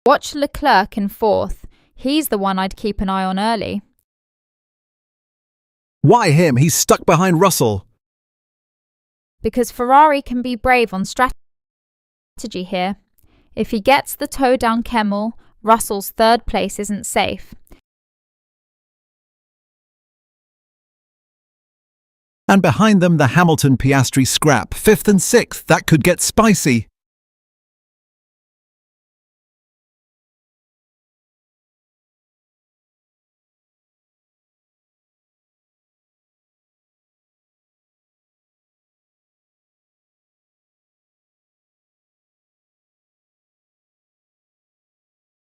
Watch Leclerc in fourth. He's the one I'd keep an eye on early. Why him? He's stuck behind Russell. Because Ferrari can be brave on strategy here. If he gets the toe down Kemmel, Russell's third place isn't safe. And behind them, the Hamilton-Piastri scrap, 5th and 6th. That could get spicy.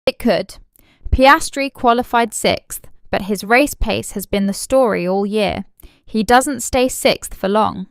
It could. Piastri qualified 6th, but his race pace has been the story all year. He doesn't stay 6th for long.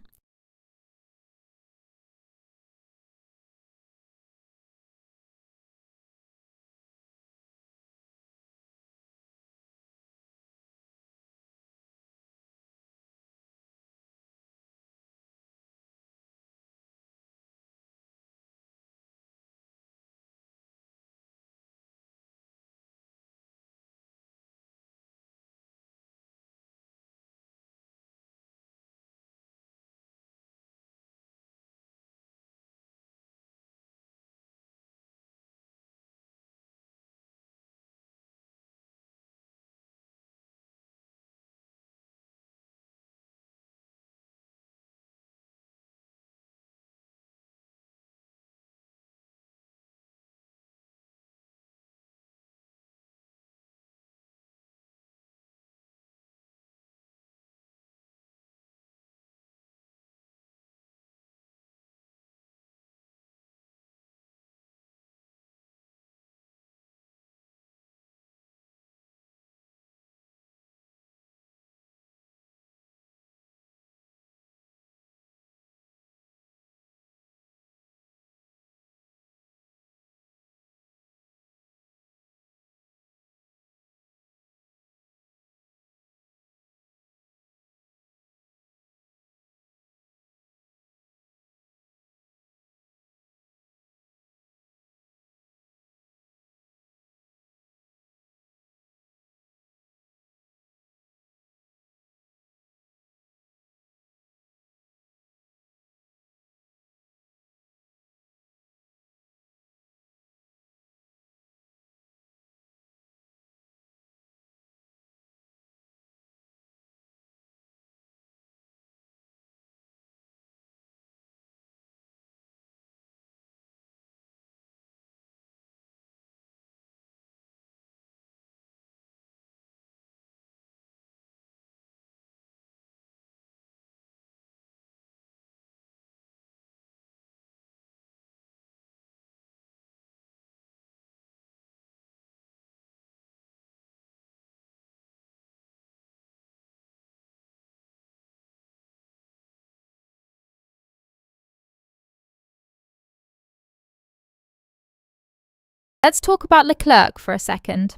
Let's talk about Leclerc for a second.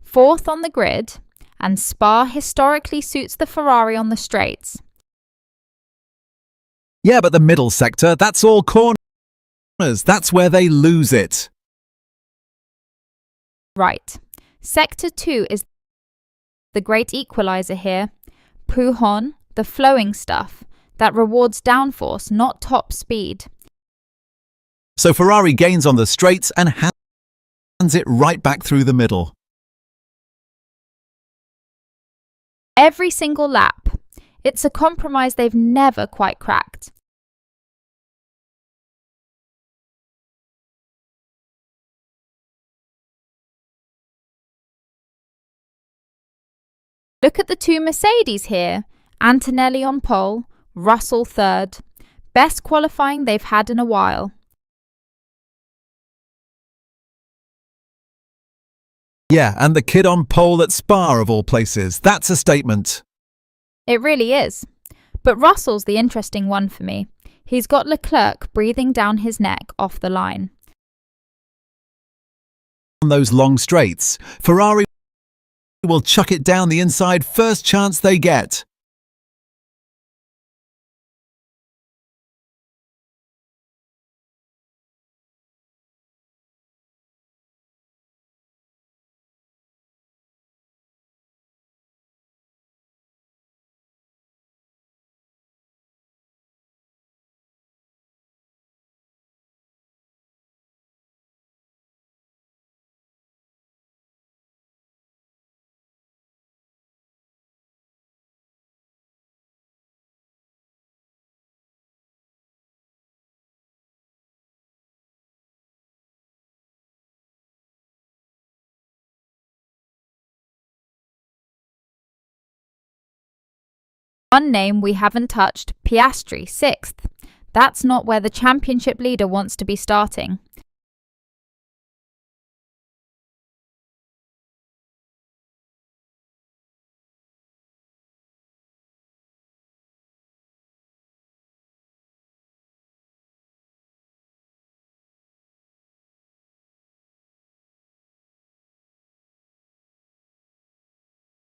4th on the grid, and Spa historically suits the Ferrari on the straights. Yeah, but the middle sector, that's all corners. That's where they lose it. Right. Sector 2 is the great equalizer here. Pujon, the flowing stuff, that rewards downforce, not top speed. So Ferrari gains on the straights and hands it right back through the middle. Every single lap. It's a compromise they've never quite cracked. Look at the two Mercedes here. Antonelli on pole, Russell third. Best qualifying they've had in a while. Yeah, and the kid on pole at Spa of all places. That's a statement. It really is. But Russell's the interesting one for me. He's got Leclerc breathing down his neck off the line. On those long straights, Ferrari will chuck it down the inside first chance they get. One name we haven't touched, Piastri, 6th. That's not where the championship leader wants to be starting.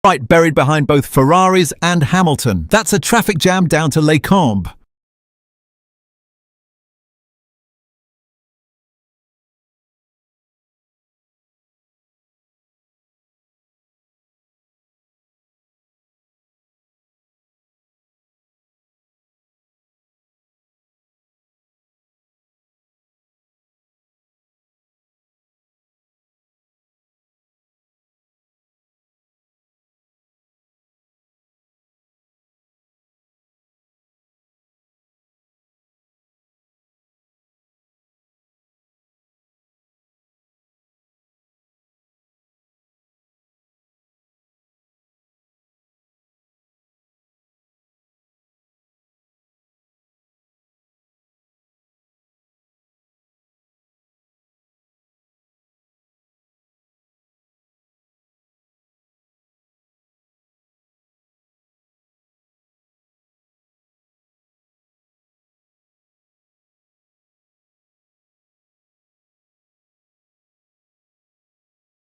Right, buried behind both Ferraris and Hamilton. That's a traffic jam down to Les Combes.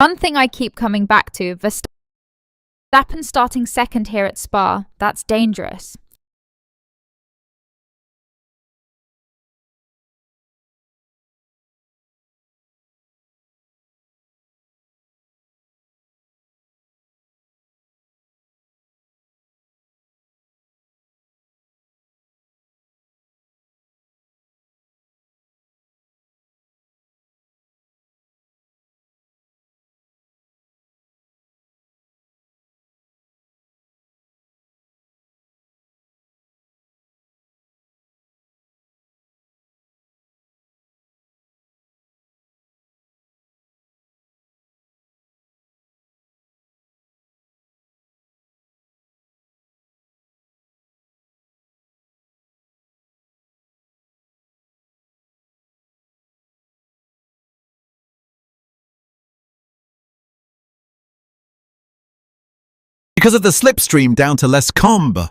One thing I keep coming back to, Verstappen starting second here at Spa. That's dangerous. Because of the slipstream down to Les Combes.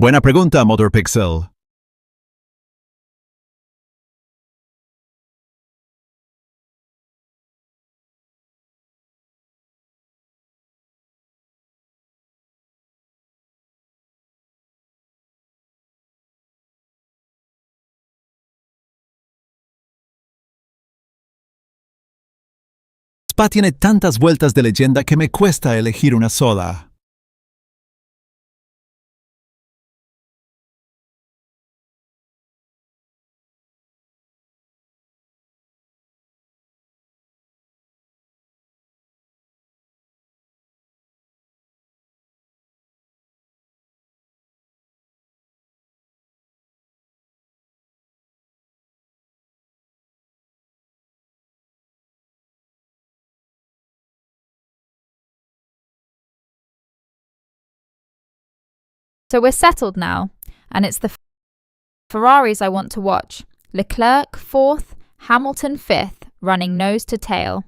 Buena pregunta, Motor&Piston. Spa tiene tantas vueltas de leyenda que me cuesta elegir una sola. So we're settled now, and it's the Ferraris I want to watch. Leclerc 4th, Hamilton 5th, running nose to tail.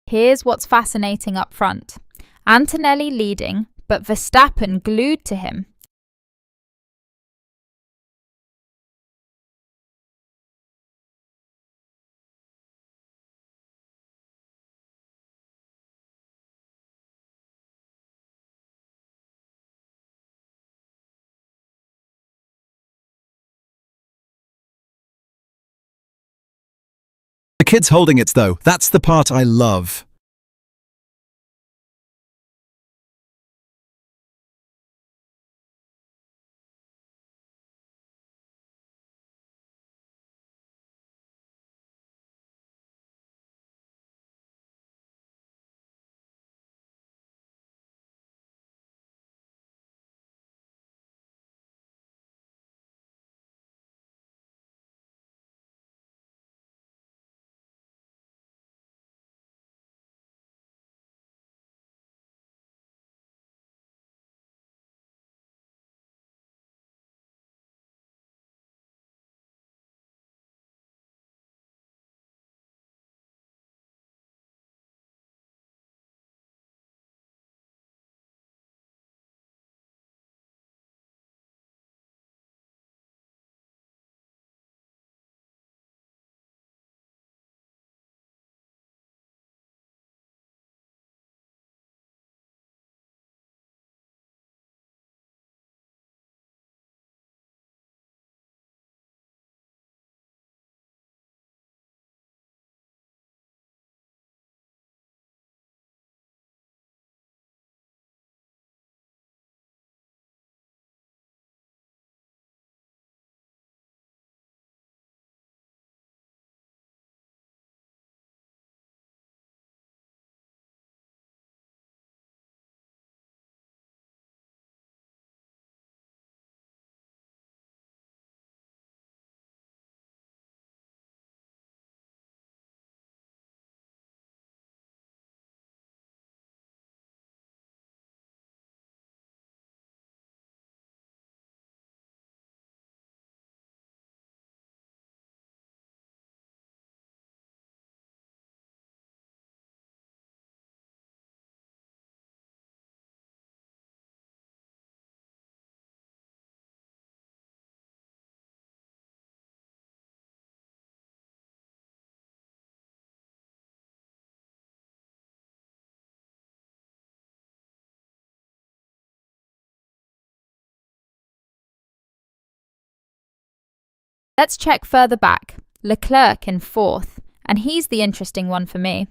Here's what's fascinating up front. Antonelli leading, but Verstappen glued to him. The kid's holding it though, that's the part I love. Let's check further back. Leclerc in 4th, and he's the interesting one for me.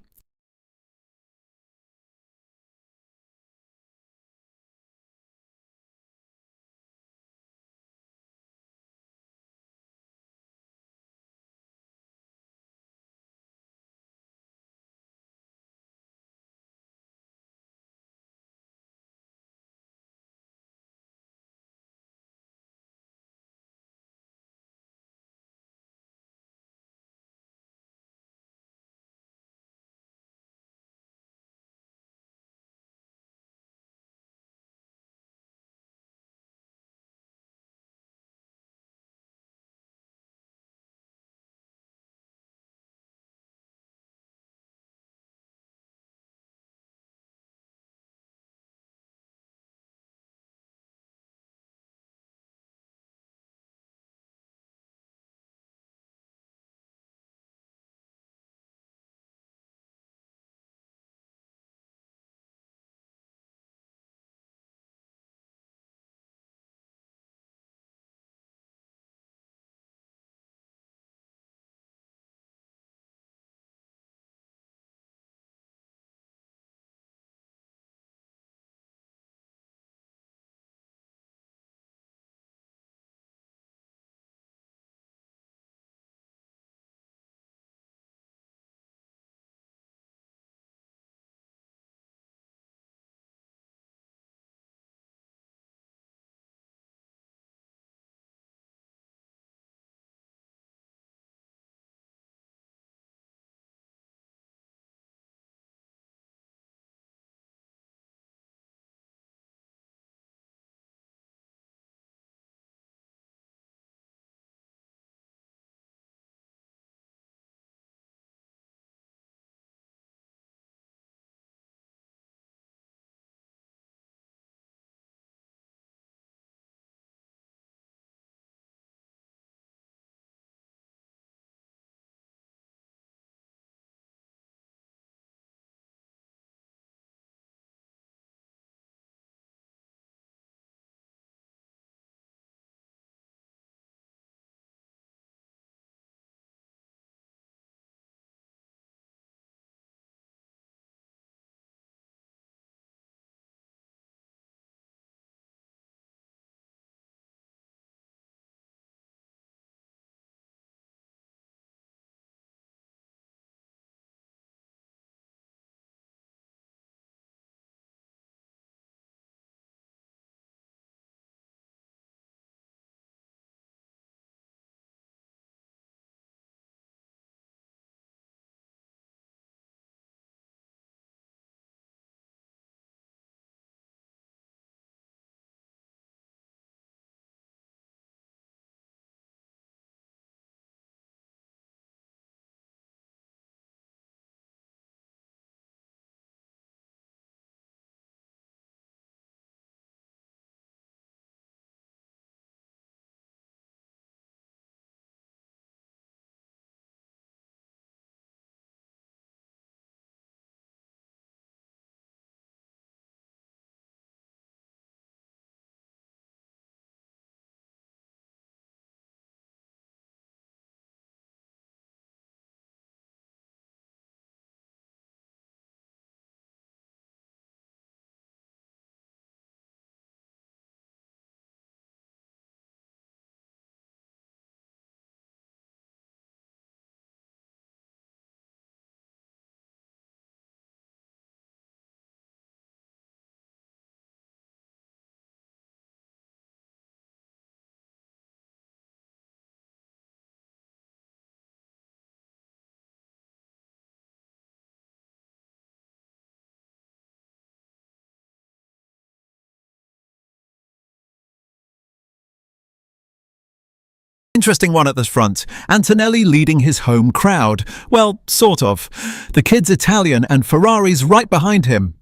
Interesting one at the front. Antonelli leading his home crowd. Well, sort of. The kid's Italian and Ferrari's right behind him.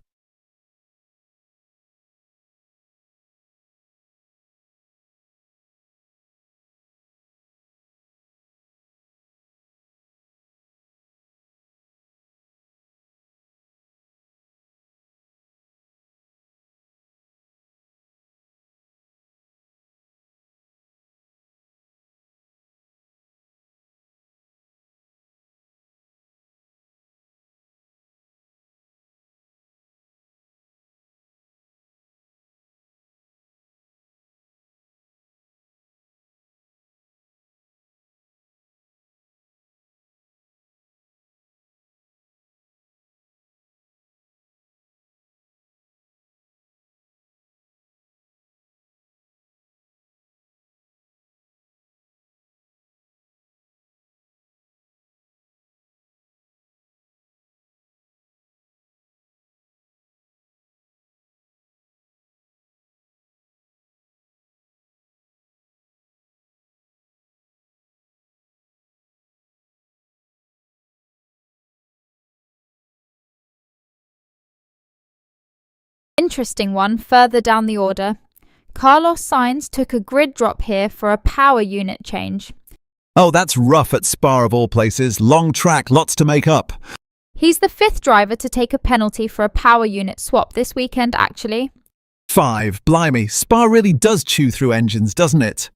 Interesting one further down the order. Carlos Sainz took a grid drop here for a power unit change. Oh, that's rough at Spa of all places. Long track, lots to make up. He's the 5th driver to take a penalty for a power unit swap this weekend, actually. 5. Blimey, Spa really does chew through engines, doesn't it?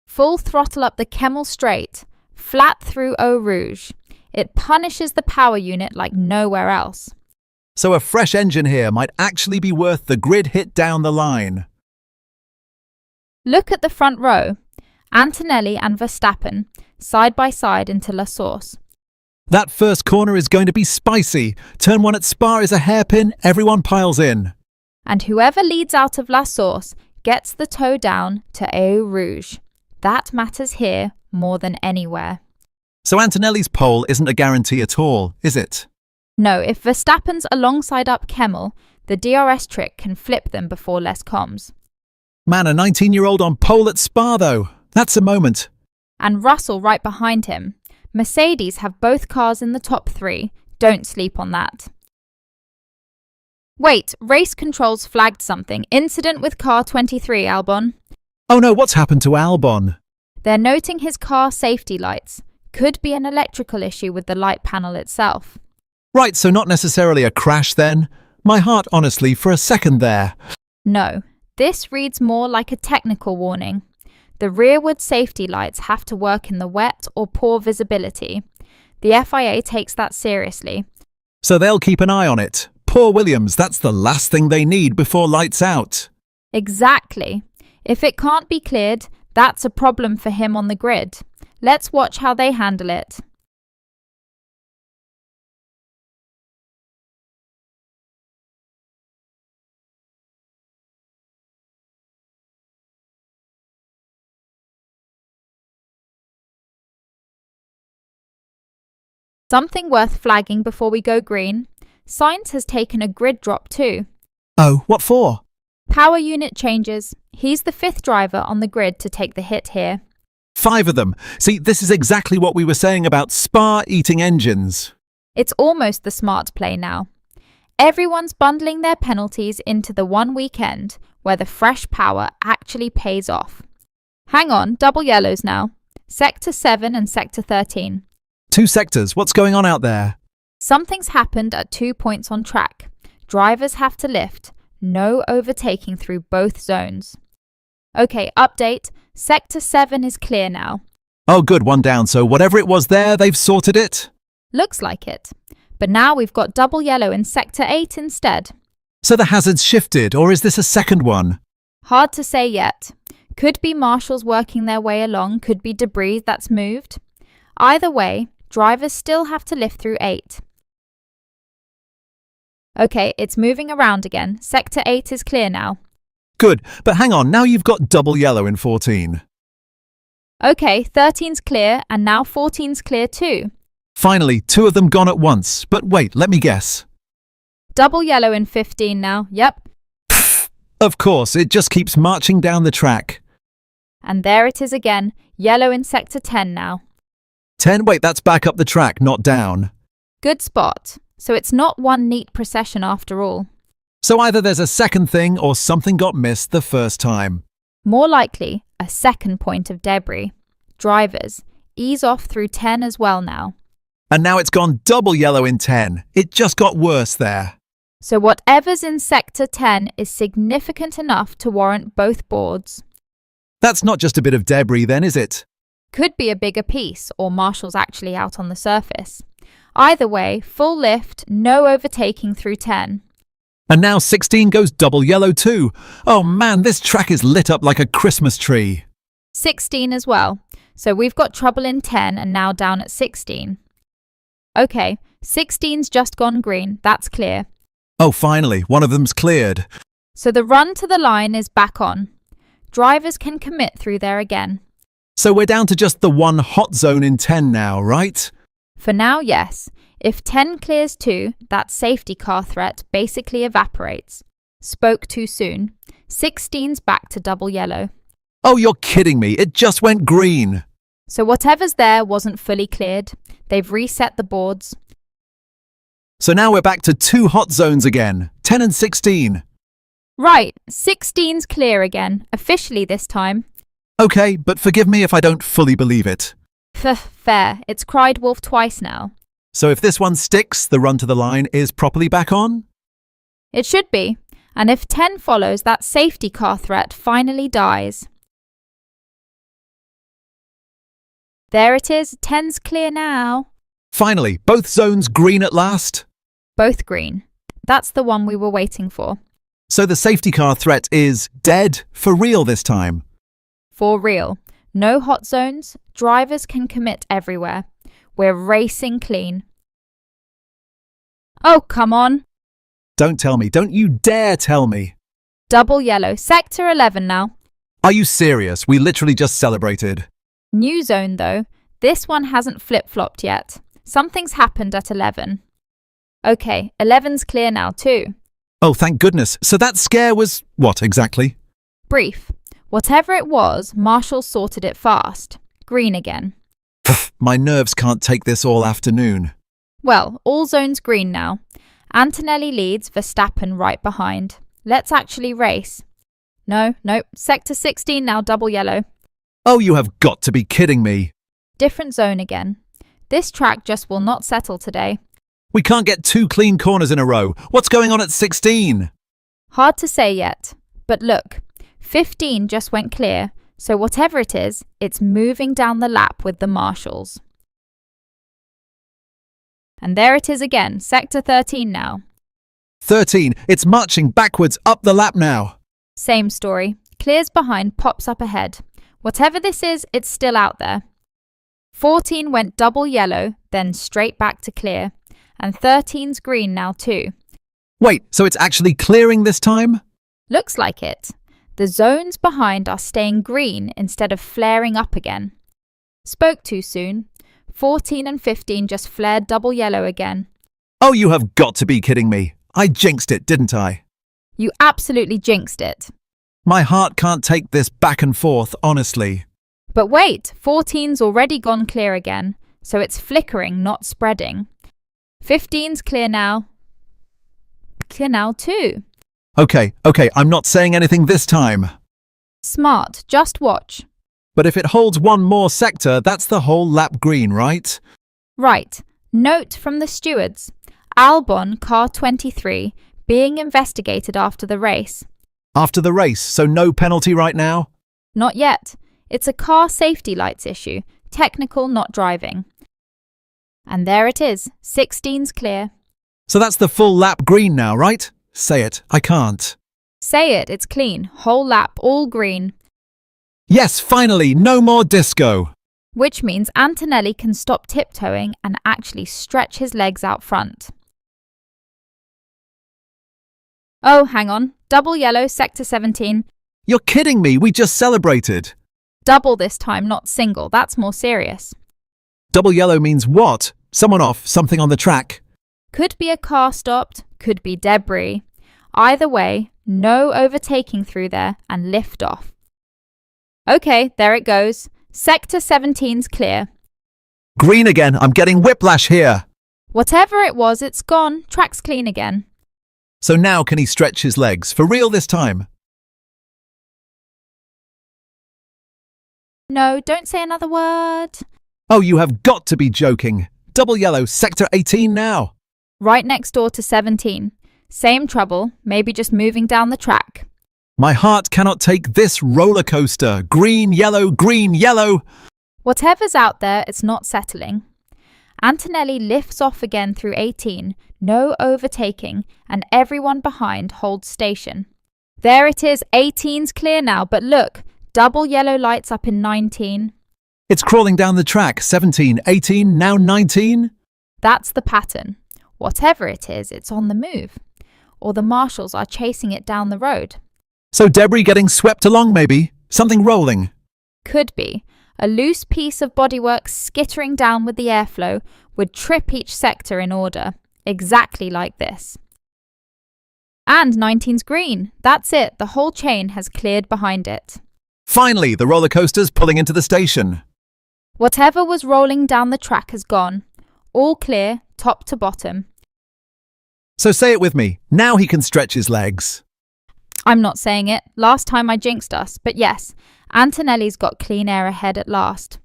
Full throttle up the Kemmel straight, flat through Eau Rouge. It punishes the power unit like nowhere else. So a fresh engine here might actually be worth the grid hit down the line. Look at the front row. Antonelli and Verstappen, side by side into La Source. That first corner is going to be spicy. Turn 1 at Spa is a hairpin, everyone piles in. And whoever leads out of La Source gets the toe down to Eau Rouge. That matters here more than anywhere. So Antonelli's pole isn't a guarantee at all, is it? No, if Verstappen's alongside up Kemmel, the DRS trick can flip them before Les Combs. Man, a 19-year-old on pole at Spa though. That's a moment. And Russell right behind him. Mercedes have both cars in the top 3. Don't sleep on that. Wait, race controls flagged something. Incident with car 23, Albon. Oh no, what's happened to Albon? They're noting his car safety lights. Could be an electrical issue with the light panel itself. Right, so not necessarily a crash then? My heart, honestly, for a second there. No, this reads more like a technical warning. The rearward safety lights have to work in the wet or poor visibility. The FIA takes that seriously. So they'll keep an eye on it. Poor Williams, that's the last thing they need before lights out. Exactly. If it can't be cleared, that's a problem for him on the grid. Let's watch how they handle it. Something worth flagging before we go green. Sainz has taken a grid drop too. Oh, what for? Power unit changes. He's the 5th driver on the grid to take the hit here. 5 of them. See, this is exactly what we were saying about Spa eating engines. It's almost the smart play now. Everyone's bundling their penalties into the one weekend where the fresh power actually pays off. Hang on, double yellows now. Sector 7 and Sector 13. 2 sectors, what's going on out there? Something's happened at 2 points on track. Drivers have to lift. No overtaking through both zones. Okay, update. Sector 7 is clear now. Oh good, 1 down, so whatever it was there, they've sorted it? Looks like it. But now we've got double yellow in Sector 8 instead. So the hazard's shifted, or is this a second one? Hard to say yet. Could be marshals working their way along, could be debris that's moved. Either way, drivers still have to lift through 8. Okay, it's moving around again. Sector 8 is clear now. Good, but hang on, now you've got double yellow in 14. Okay, 13's clear, and now 14's clear too. Finally, 2 of them gone at once, but wait, let me guess. Double yellow in 15 now, yep. Of course, it just keeps marching down the track. And there it is again, yellow in sector 10 now. 10, wait, that's back up the track, not down. Good spot. So it's not one neat procession after all. So either there's a second thing or something got missed the first time. More likely, a second point of debris. Drivers, ease off through 10 as well now. And now it's gone double yellow in 10. It just got worse there. So whatever's in sector 10 is significant enough to warrant both boards. That's not just a bit of debris then, is it? Could be a bigger piece, or marshals actually out on the surface. Either way, full lift, no overtaking through 10. And now 16 goes double yellow too. Oh man, this track is lit up like a Christmas tree. 16 as well. So we've got trouble in 10 and now down at 16. Okay, 16's just gone green, that's clear. Oh, finally, one of them's cleared. So the run to the line is back on. Drivers can commit through there again. So we're down to just the one hot zone in 10 now, right? For now, yes. If 10 clears too, that safety car threat basically evaporates. Spoke too soon. 16's back to double yellow. Oh, you're kidding me. It just went green. So whatever's there wasn't fully cleared. They've reset the boards. So now we're back to two hot zones again, 10 and 16. Right, 16's clear again, officially this time. Okay, but forgive me if I don't fully believe it. Fair, it's cried wolf twice now. So if this one sticks, the run to the line is properly back on? It should be, and if 10 follows, that safety car threat finally dies. There it is, 10's clear now. Finally, both zones green at last? Both green. That's the one we were waiting for. So the safety car threat is dead for real this time? For real. No hot zones. Drivers can commit everywhere. We're racing clean. Oh, come on. Don't tell me. Don't you dare tell me. Double yellow. Sector 11 now. Are you serious? We literally just celebrated. New zone though. This one hasn't flip-flopped yet. Something's happened at 11. Okay, 11's clear now too. Oh, thank goodness. So that scare was what exactly? Brief. Whatever it was, marshals sorted it fast. Green again. My nerves can't take this all afternoon. Well, all zones green now. Antonelli leads, Verstappen right behind. Let's actually race. No, sector 16 now double yellow. Oh, you have got to be kidding me. Different zone again. This track just will not settle today. We can't get two clean corners in a row. What's going on at 16? Hard to say yet. But look, 15 just went clear, so whatever it is, it's moving down the lap with the marshals. And there it is again, sector 13 now. 13, it's marching backwards up the lap now. Same story. Clears behind, pops up ahead. Whatever this is, it's still out there. 14 went double yellow, then straight back to clear. And 13's green now too. Wait, so it's actually clearing this time? Looks like it. The zones behind are staying green instead of flaring up again. Spoke too soon. 14 and 15 just flared double yellow again. Oh, you have got to be kidding me. I jinxed it, didn't I? You absolutely jinxed it. My heart can't take this back and forth, honestly. But wait, 14's already gone clear again, so it's flickering, not spreading. 15's clear now. Clear now too. Okay, I'm not saying anything this time. Smart, just watch. But if it holds one more sector, that's the whole lap green, right? Right. Note from the stewards. Albon, car 23, being investigated after the race. After the race, so no penalty right now? Not yet. It's a car safety lights issue. Technical, not driving. And there it is. 16's clear. So that's the full lap green now, right? Say it. I can't. Say it. It's clean. Whole lap, all green. Yes, finally. No more disco. Which means Antonelli can stop tiptoeing and actually stretch his legs out front. Oh, hang on. Double yellow, sector 17. You're kidding me. We just celebrated. Double this time, not single. That's more serious. Double yellow means what? Someone off, something on the track? Could be a car stopped, could be debris. Either way, no overtaking through there and lift off. Okay, there it goes. Sector 17's clear. Green again, I'm getting whiplash here. Whatever it was, it's gone. Track's clean again. So now can he stretch his legs? For real this time? No, don't say another word. Oh, you have got to be joking. Double yellow, sector 18 now. Right next door to 17. Same trouble, maybe just moving down the track. My heart cannot take this roller coaster. Green, yellow, green, yellow. Whatever's out there, it's not settling. Antonelli lifts off again through 18, no overtaking, and everyone behind holds station. There it is, 18's clear now, but look, double yellow lights up in 19. It's crawling down the track. 17, 18, now 19. That's the pattern. Whatever it is, it's on the move. Or the marshals are chasing it down the road. So debris getting swept along maybe? Something rolling? Could be. A loose piece of bodywork skittering down with the airflow would trip each sector in order, exactly like this. And 19's green. That's it, the whole chain has cleared behind it. Finally, the roller coaster's pulling into the station. Whatever was rolling down the track has gone. All clear, top to bottom. So say it with me. Now he can stretch his legs. I'm not saying it. Last time I jinxed us, but yes, Antonelli's got clean air ahead at last.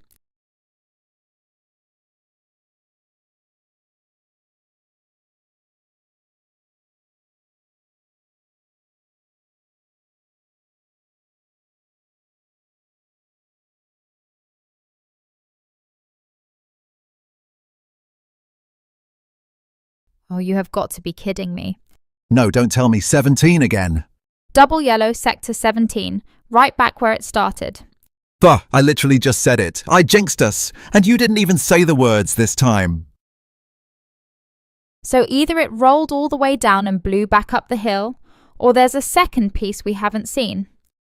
Oh, you have got to be kidding me. No, don't tell me 17 again. Double yellow, sector 17, right back where it started. Bah, I literally just said it. I jinxed us. And you didn't even say the words this time. So either it rolled all the way down and blew back up the hill, or there's a second piece we haven't seen.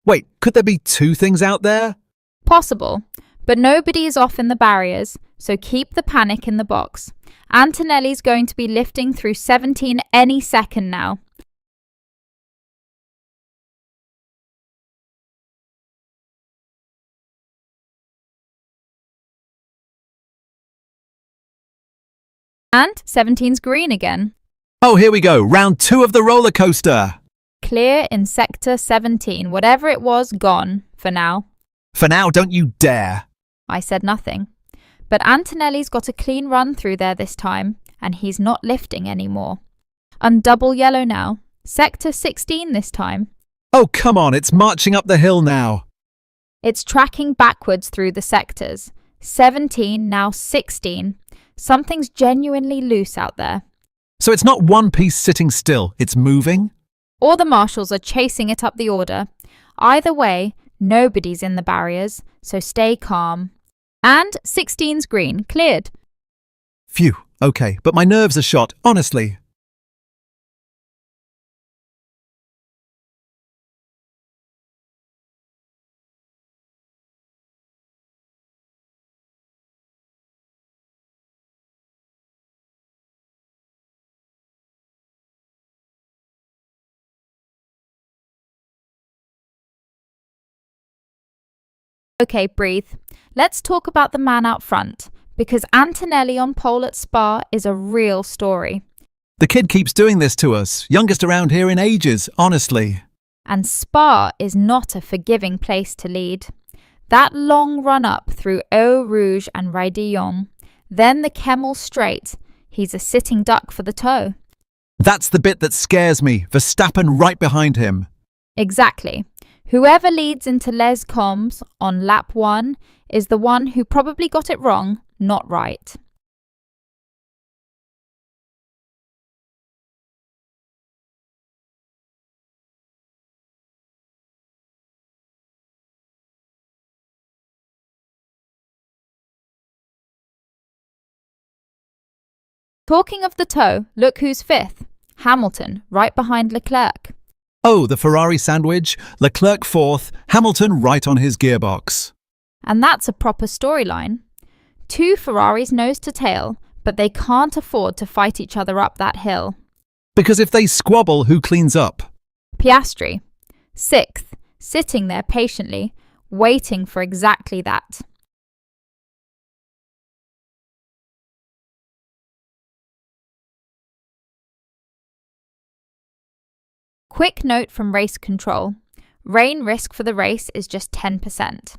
Wait, could there be two things out there? Possible, but nobody is off in the barriers, so keep the panic in the box. Antonelli's going to be lifting through 17 any second now. And 17's green again. Oh, here we go. Round 2 of the roller coaster. Clear in sector 17. Whatever it was, gone, for now. For now, don't you dare. I said nothing. But Antonelli's got a clean run through there this time, and he's not lifting anymore. I'm double yellow now. Sector 16 this time. Oh, come on, it's marching up the hill now. It's tracking backwards through the sectors. 17, now 16. Something's genuinely loose out there. So it's not one piece sitting still, it's moving? Or the marshals are chasing it up the order. Either way, nobody's in the barriers, so stay calm. And 16's green, cleared. Phew, okay, but my nerves are shot, honestly. Okay, breathe. Let's talk about the man out front, because Antonelli on pole at Spa is a real story. The kid keeps doing this to us, youngest around here in ages, honestly. And Spa is not a forgiving place to lead. That long run up through Eau Rouge and Raidillon, then the Kemmel Straight, he's a sitting duck for the toe. That's the bit that scares me, Verstappen right behind him. Exactly. Whoever leads into Les Combes on lap 1 is the one who probably got it wrong, not right. Talking of the toe, look who's fifth. Hamilton, right behind Leclerc. Oh, the Ferrari sandwich, Leclerc 4th, Hamilton right on his gearbox. And that's a proper storyline. 2 Ferraris nose to tail, but they can't afford to fight each other up that hill. Because if they squabble, who cleans up? Piastri, 6th, sitting there patiently, waiting for exactly that. Quick note from race control. Rain risk for the race is just 10%.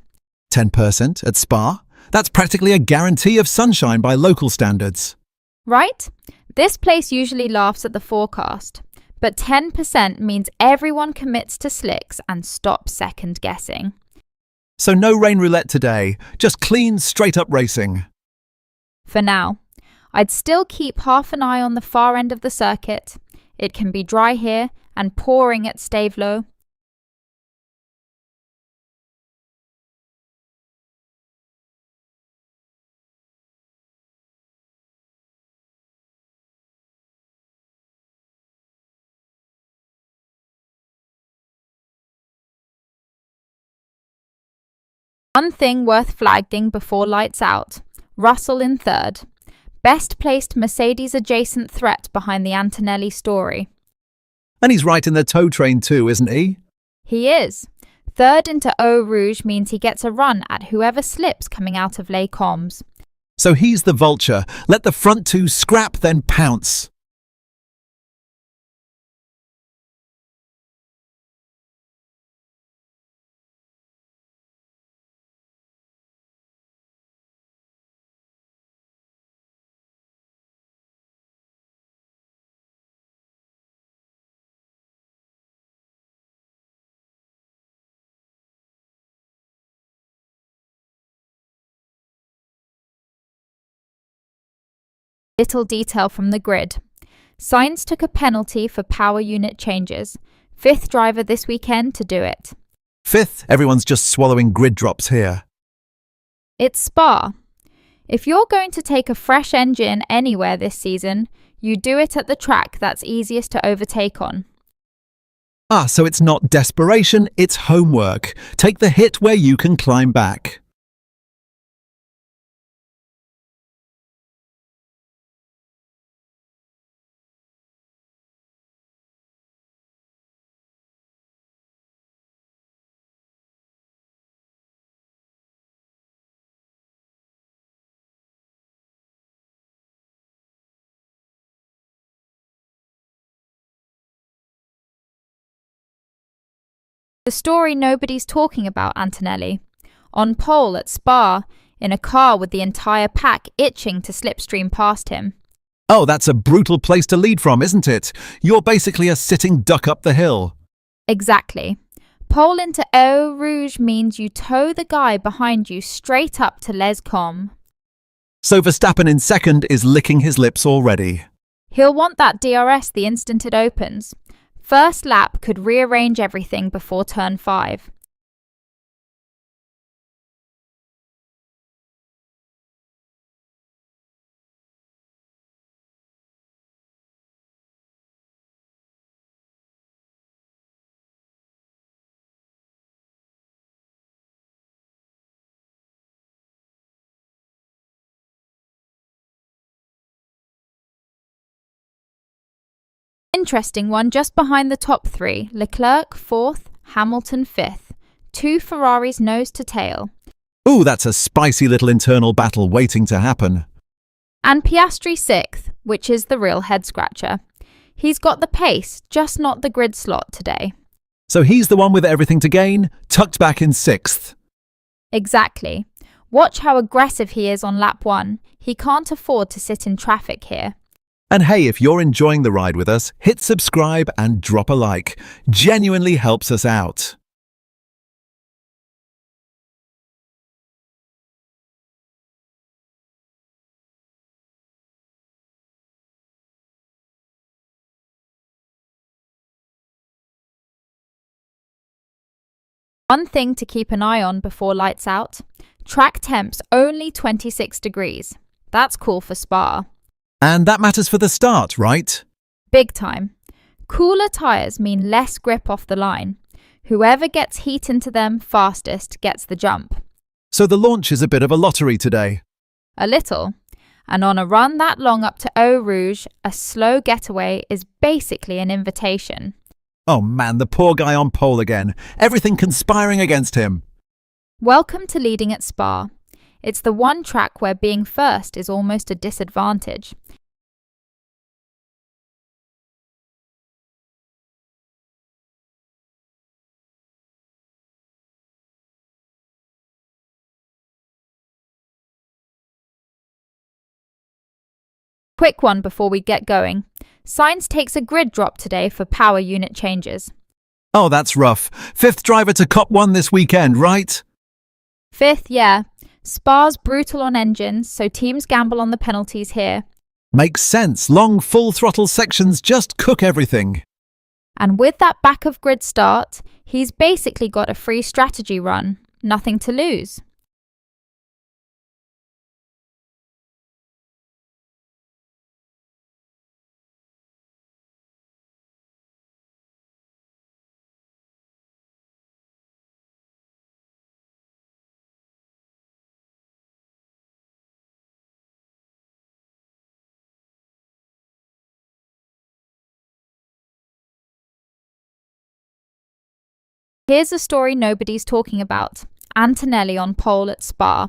10% at Spa? That's practically a guarantee of sunshine by local standards. Right? This place usually laughs at the forecast, but 10% means everyone commits to slicks and stops second guessing. So no rain roulette today, just clean, straight-up racing. For now, I'd still keep half an eye on the far end of the circuit. It can be dry here and pouring at Stavelot. One thing worth flagging before lights out. Russell in third. Best placed Mercedes adjacent threat behind the Antonelli story. And he's right in the tow train too, isn't he? He is. Third into Eau Rouge means he gets a run at whoever slips coming out of Les Combes. So he's the vulture. Let the front two scrap, then pounce. Little detail from the grid. Sainz took a penalty for power unit changes. Fifth driver this weekend to do it. Fifth, everyone's just swallowing grid drops here. It's Spa. If you're going to take a fresh engine anywhere this season, you do it at the track that's easiest to overtake on. Ah, so it's not desperation, it's homework. Take the hit where you can climb back. The story nobody's talking about, Antonelli. On pole at Spa, in a car with the entire pack itching to slipstream past him. Oh, that's a brutal place to lead from, isn't it? You're basically a sitting duck up the hill. Exactly. Pole into Eau Rouge means you tow the guy behind you straight up to Les Combes. So Verstappen in second is licking his lips already. He'll want that DRS the instant it opens. First lap could rearrange everything before turn 5. Interesting one just behind the top 3. Leclerc 4th, Hamilton 5th. 2 Ferraris nose to tail. Ooh, that's a spicy little internal battle waiting to happen. And Piastri 6th, which is the real head-scratcher. He's got the pace, just not the grid slot today. So he's the one with everything to gain, tucked back in 6th. Exactly. Watch how aggressive he is on lap 1. He can't afford to sit in traffic here. And hey, if you're enjoying the ride with us, hit subscribe and drop a like. Genuinely helps us out. One thing to keep an eye on before lights out. Track temps only 26 degrees. That's cool for Spa. And that matters for the start, right? Big time. Cooler tyres mean less grip off the line. Whoever gets heat into them fastest gets the jump. So the launch is a bit of a lottery today. A little. And on a run that long up to Eau Rouge, a slow getaway is basically an invitation. Oh man, the poor guy on pole again. Everything conspiring against him. Welcome to leading at Spa. It's the one track where being first is almost a disadvantage. Quick one before we get going. Sainz takes a grid drop today for power unit changes. Oh, that's rough. Fifth driver to cop one this weekend, right? Fifth, yeah. Spa's brutal on engines, so teams gamble on the penalties here. Makes sense. Long, full throttle sections just cook everything. And with that back of grid start, he's basically got a free strategy run. Nothing to lose. Here's a story nobody's talking about. Antonelli on pole at Spa.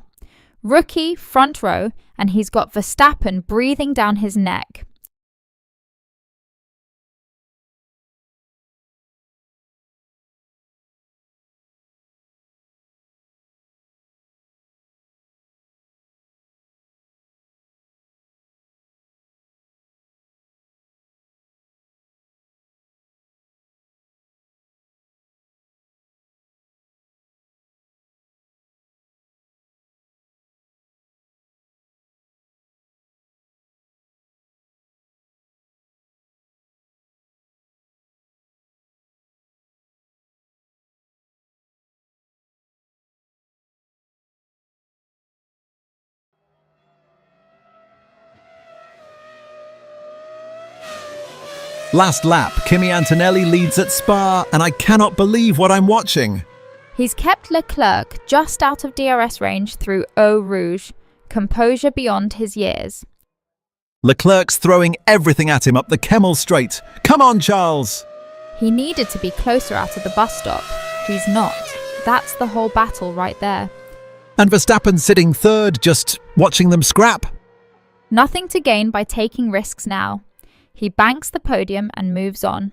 Rookie, front row, and he's got Verstappen breathing down his neck. Last lap, Kimi Antonelli leads at Spa, and I cannot believe what I'm watching. He's kept Leclerc just out of DRS range through Eau Rouge. Composure beyond his years. Leclerc's throwing everything at him up the Kemmel Straight. Come on, Charles! He needed to be closer out of the bus stop. He's not. That's the whole battle right there. And Verstappen sitting third, just watching them scrap. Nothing to gain by taking risks now. He banks the podium and moves on.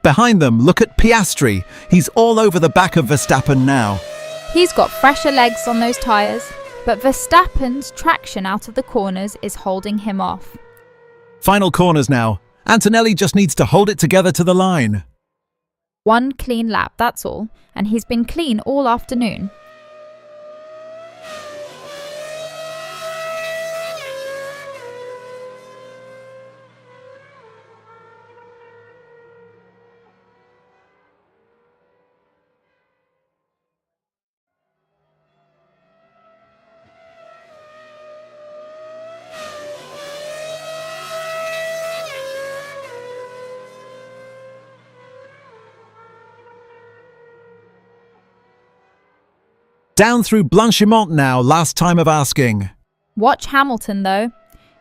Behind them, look at Piastri. He's all over the back of Verstappen now. He's got fresher legs on those tyres, but Verstappen's traction out of the corners is holding him off. Final corners now. Antonelli just needs to hold it together to the line. One clean lap, that's all, and he's been clean all afternoon. Down through Blanchimont now, last time of asking. Watch Hamilton though.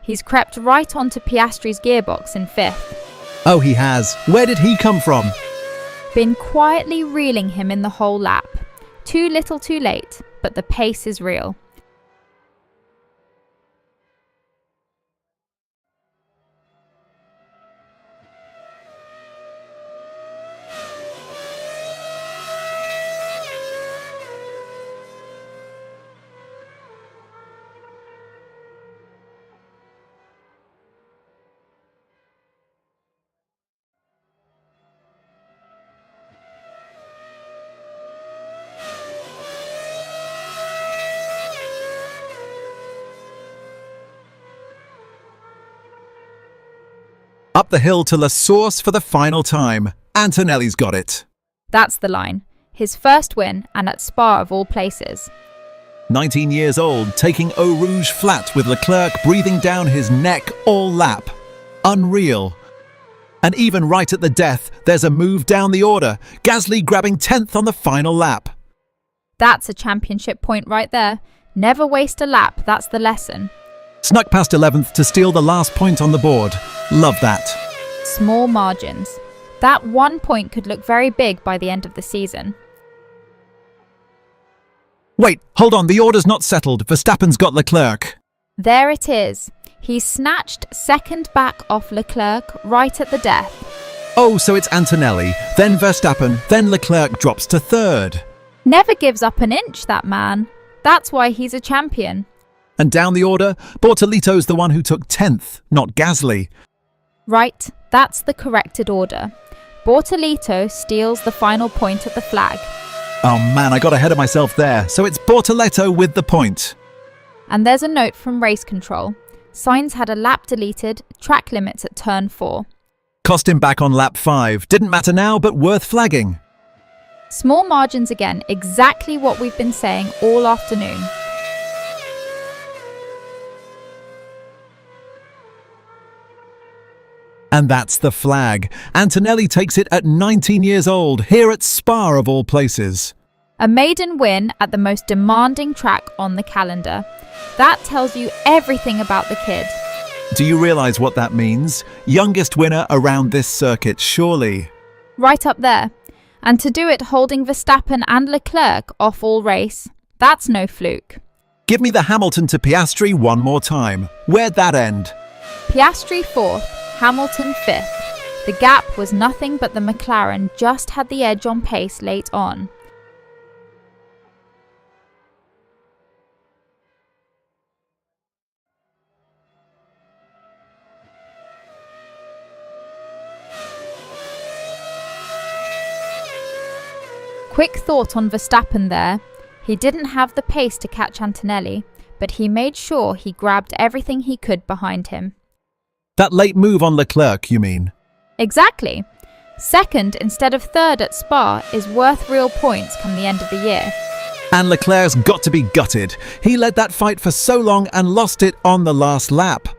He's crept right onto Piastri's gearbox in fifth. Oh, he has. Where did he come from? Been quietly reeling him in the whole lap. Too little too late, but the pace is real. Up the hill to La Source for the final time. Antonelli's got it. That's the line. His first win, and at Spa of all places. 19 years old, taking Eau Rouge flat with Leclerc breathing down his neck all lap. Unreal. And even right at the death, there's a move down the order, Gasly grabbing 10th on the final lap. That's a championship point right there. Never waste a lap, that's the lesson. Snuck past 11th to steal the last point on the board. Love that. Small margins. That 1 point could look very big by the end of the season. Wait, hold on, the order's not settled. Verstappen's got Leclerc. There it is. He snatched second back off Leclerc right at the death. Oh, so it's Antonelli, then Verstappen, then Leclerc drops to third. Never gives up an inch, that man. That's why he's a champion. And down the order, Bortolito's the one who took 10th, not Gasly. Right, that's the corrected order. Bortolito steals the final point at the flag. Oh man, I got ahead of myself there. So it's Bortoleto with the point. And there's a note from race control. Sainz had a lap deleted, track limits at turn 4. Cost him back on lap 5. Didn't matter now, but worth flagging. Small margins again, exactly what we've been saying all afternoon. And that's the flag. Antonelli takes it at 19 years old, here at Spa of all places. A maiden win at the most demanding track on the calendar. That tells you everything about the kid. Do you realise what that means? Youngest winner around this circuit, surely. Right up there. And to do it holding Verstappen and Leclerc off all race, that's no fluke. Give me the Hamilton to Piastri one more time. Where'd that end? Piastri 4th, Hamilton 5th. The gap was nothing but the McLaren just had the edge on pace late on. Quick thought on Verstappen there. He didn't have the pace to catch Antonelli, but he made sure he grabbed everything he could behind him. That late move on Leclerc, you mean? Exactly. Second instead of third at Spa is worth real points come the end of the year. And Leclerc's got to be gutted. He led that fight for so long and lost it on the last lap.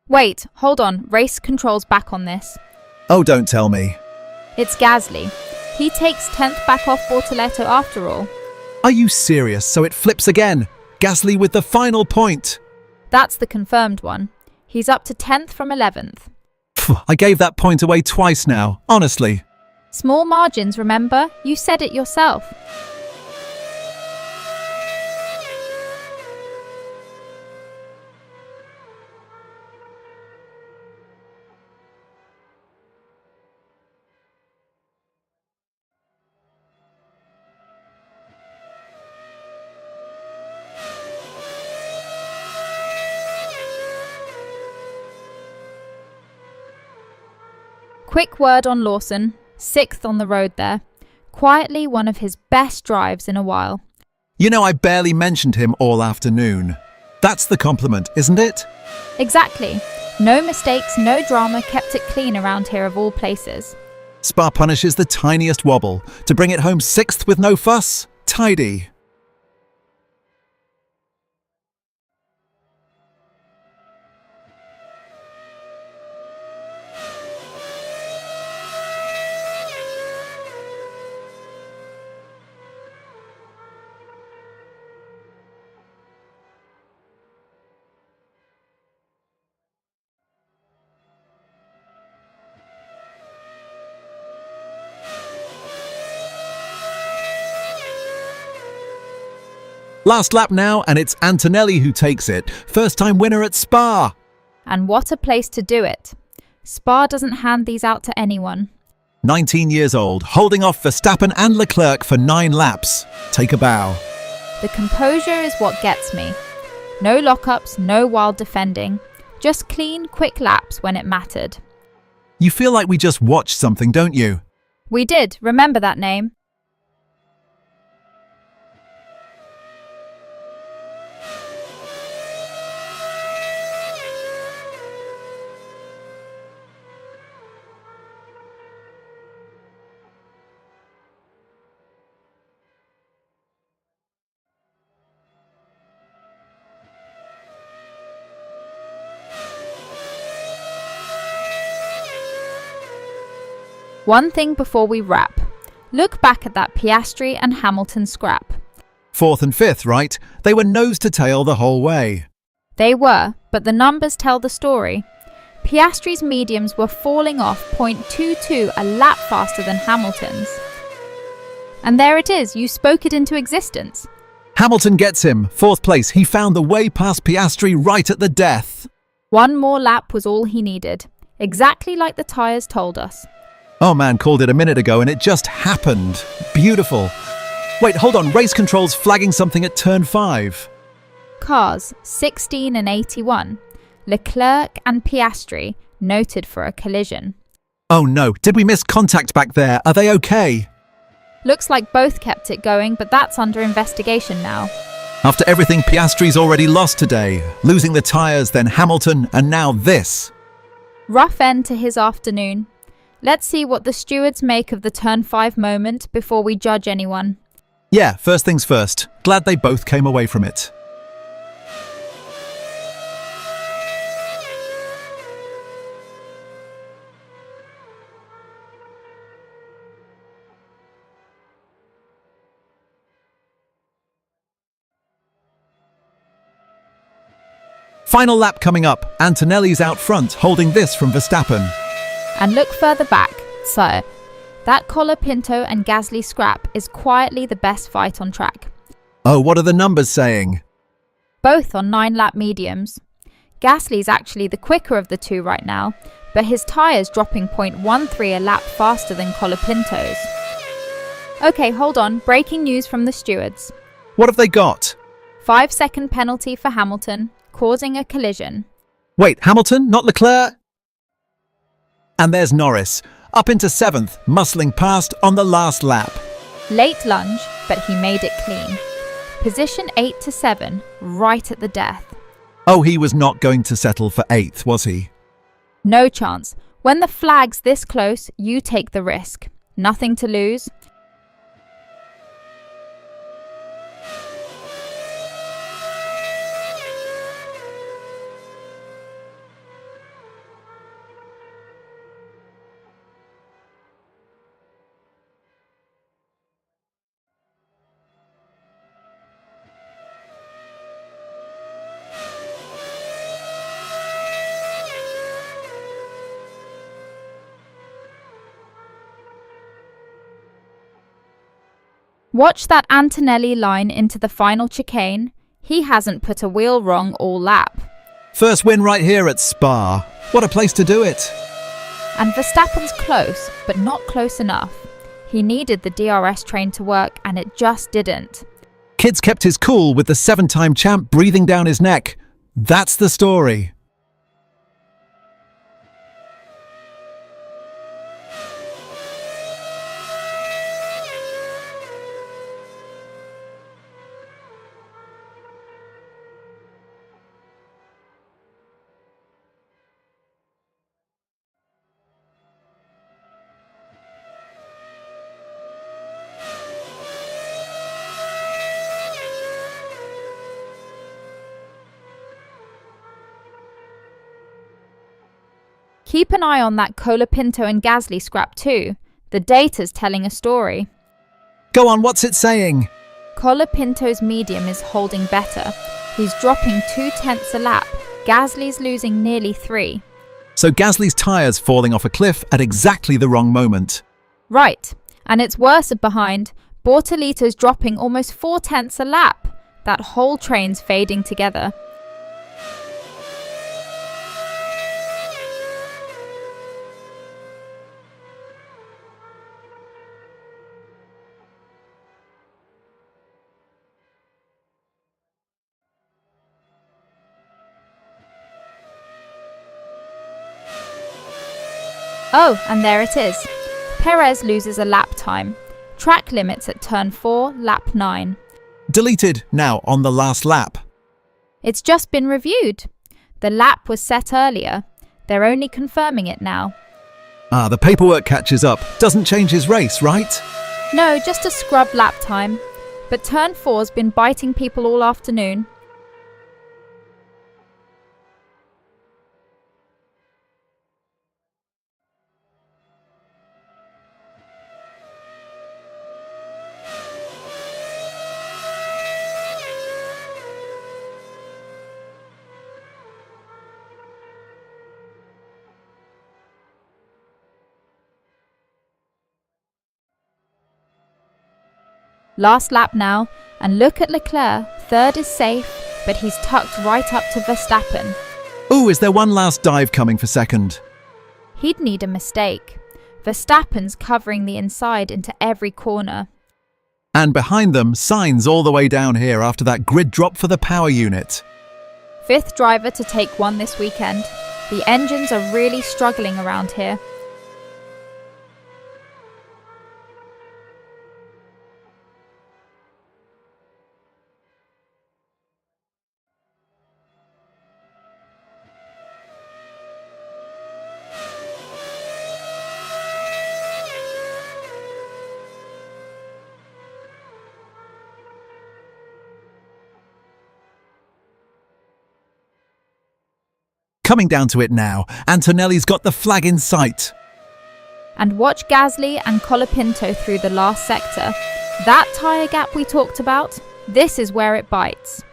Wait, hold on, race control's back on this. Oh, don't tell me. It's Gasly. He takes 10th back off Bortoleto after all. Are you serious? So it flips again. Gasly with the final point. That's the confirmed one. He's up to 10th from 11th. Phew, I gave that point away twice now, honestly. Small margins, remember? You said it yourself. Quick word on Lawson, 6th on the road there. Quietly one of his best drives in a while. You know, I barely mentioned him all afternoon. That's the compliment, isn't it? Exactly. No mistakes, no drama, kept it clean around here of all places. Spa punishes the tiniest wobble. To bring it home 6th with no fuss? Tidy. Last lap now, and it's Antonelli who takes it. First time winner at Spa. And what a place to do it. Spa doesn't hand these out to anyone. 19 years old, holding off Verstappen and Leclerc for 9 laps. Take a bow. The composure is what gets me. No lockups, no wild defending. Just clean, quick laps when it mattered. You feel like we just watched something, don't you? We did, remember that name. One thing before we wrap. Look back at that Piastri and Hamilton scrap. 4th and 5th, right? They were nose to tail the whole way. They were, but the numbers tell the story. Piastri's mediums were falling off 0.22 a lap faster than Hamilton's. And there it is, you spoke it into existence. Hamilton gets him, 4th place. He found the way past Piastri right at the death. One more lap was all he needed, exactly like the tyres told us. Oh man, called it a minute ago and it just happened. Beautiful. Wait, hold on, race control's flagging something at turn 5. Cars 16 and 81. Leclerc and Piastri noted for a collision. Oh no, did we miss contact back there? Are they okay? Looks like both kept it going, but that's under investigation now. After everything Piastri's already lost today, losing the tyres, then Hamilton, and now this. Rough end to his afternoon. Let's see what the stewards make of the turn 5 moment before we judge anyone. Yeah, first things first. Glad they both came away from it. Final lap coming up. Antonelli's out front, holding this from Verstappen. And look further back, so that Colapinto and Gasly scrap is quietly the best fight on track. Oh, what are the numbers saying? Both on 9-lap mediums. Gasly's actually the quicker of the two right now, but his tyres dropping 0.13 a lap faster than Colapinto's. Okay, hold on, breaking news from the stewards. What have they got? 5-second penalty for Hamilton, causing a collision. Wait, Hamilton, not Leclerc? And there's Norris, up into 7th, muscling past on the last lap. Late lunge, but he made it clean. Position 8 to 7, right at the death. Oh, he was not going to settle for 8th, was he? No chance. When the flag's this close, you take the risk. Nothing to lose. Watch that Antonelli line into the final chicane. He hasn't put a wheel wrong all lap. First win right here at Spa. What a place to do it. And Verstappen's close, but not close enough. He needed the DRS train to work and it just didn't. Kids kept his cool with the 7-time champ breathing down his neck. That's the story. Keep an eye on that Colapinto and Gasly scrap too. The data's telling a story. Go on, what's it saying? Colapinto's medium is holding better. He's dropping 0.2 a lap. Gasly's losing nearly 3. So Gasly's tyres falling off a cliff at exactly the wrong moment. Right, and it's worse behind. Bortolito's dropping almost 0.4 a lap. That whole train's fading together. Oh, and there it is. Perez loses a lap time. Track limits at turn 4, lap 9. Deleted now on the last lap. It's just been reviewed. The lap was set earlier. They're only confirming it now. Ah, the paperwork catches up. Doesn't change his race, right? No, just a scrub lap time. But turn 4's been biting people all afternoon. Last lap now, and look at Leclerc. Third is safe, but he's tucked right up to Verstappen. Ooh, is there one last dive coming for second? He'd need a mistake. Verstappen's covering the inside into every corner. And behind them, Sainz all the way down here after that grid drop for the power unit. Fifth driver to take one this weekend. The engines are really struggling around here. Coming down to it now, Antonelli's got the flag in sight. And watch Gasly and Colapinto through the last sector. That tyre gap we talked about, this is where it bites.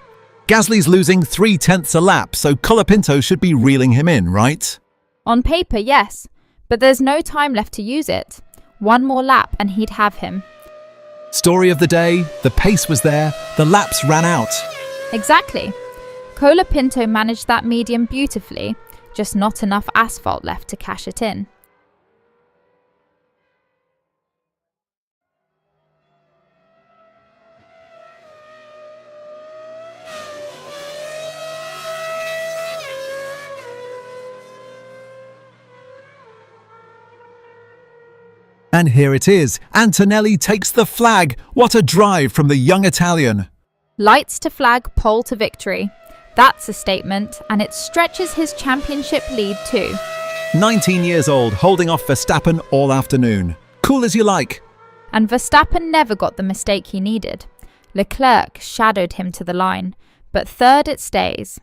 Gasly's losing 0.3 a lap, so Colapinto should be reeling him in, right? On paper, yes, but there's no time left to use it. One more lap and he'd have him. Story of the day, the pace was there, the laps ran out. Exactly. Colapinto managed that medium beautifully, just not enough asphalt left to cash it in. And here it is, Antonelli takes the flag. What a drive from the young Italian. Lights to flag, pole to victory. That's a statement, and it stretches his championship lead too. 19 years old, holding off Verstappen all afternoon. Cool as you like. And Verstappen never got the mistake he needed. Leclerc shadowed him to the line, but third it stays.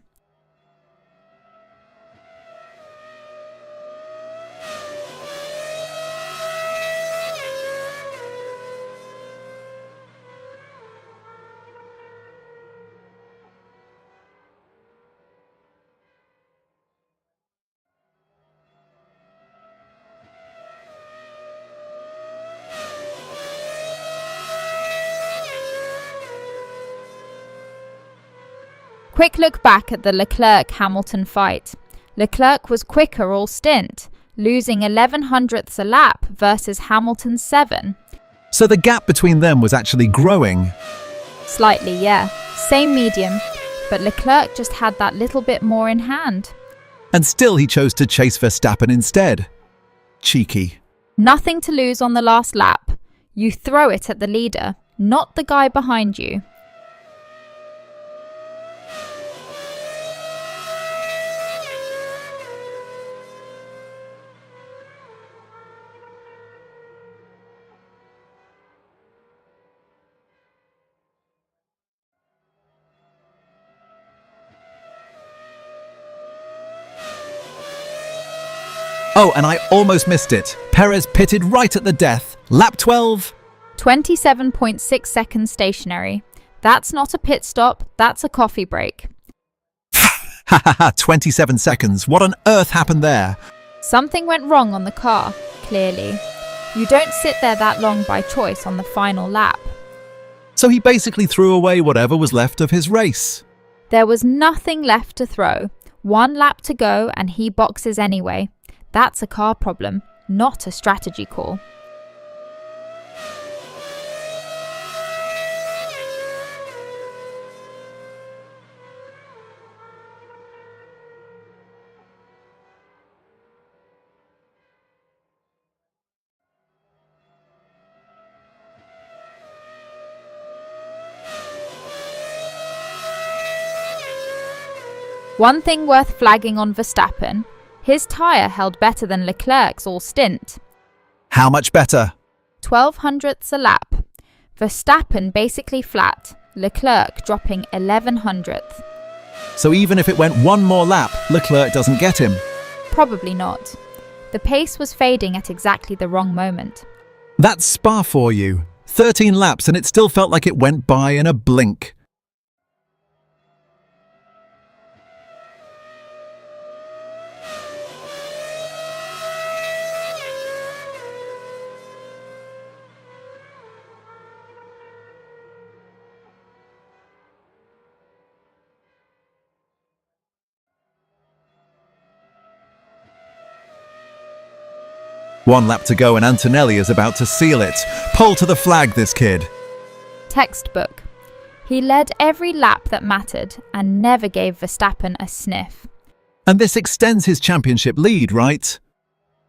Quick look back at the Leclerc-Hamilton fight. Leclerc was quicker all stint, losing 11 hundredths a lap versus Hamilton's 7. So the gap between them was actually growing. Slightly, yeah. Same medium, but Leclerc just had that little bit more in hand. And still he chose to chase Verstappen instead. Cheeky. Nothing to lose on the last lap. You throw it at the leader, not the guy behind you. Oh, and I almost missed it. Perez pitted right at the death. Lap 12. 27.6 seconds stationary. That's not a pit stop, that's a coffee break. Ha ha ha, 27 seconds. What on earth happened there? Something went wrong on the car, clearly. You don't sit there that long by choice on the final lap. So he basically threw away whatever was left of his race. There was nothing left to throw. One lap to go and he boxes anyway. That's a car problem, not a strategy call. One thing worth flagging on Verstappen, his tyre held better than Leclerc's all stint. How much better? 12 hundredths a lap. Verstappen basically flat, Leclerc dropping 11 hundredths. So even if it went one more lap, Leclerc doesn't get him. Probably not. The pace was fading at exactly the wrong moment. That's Spa for you. 13 laps and it still felt like it went by in a blink. One lap to go and Antonelli is about to seal it. Pole to the flag, this kid. Textbook. He led every lap that mattered and never gave Verstappen a sniff. And this extends his championship lead, right?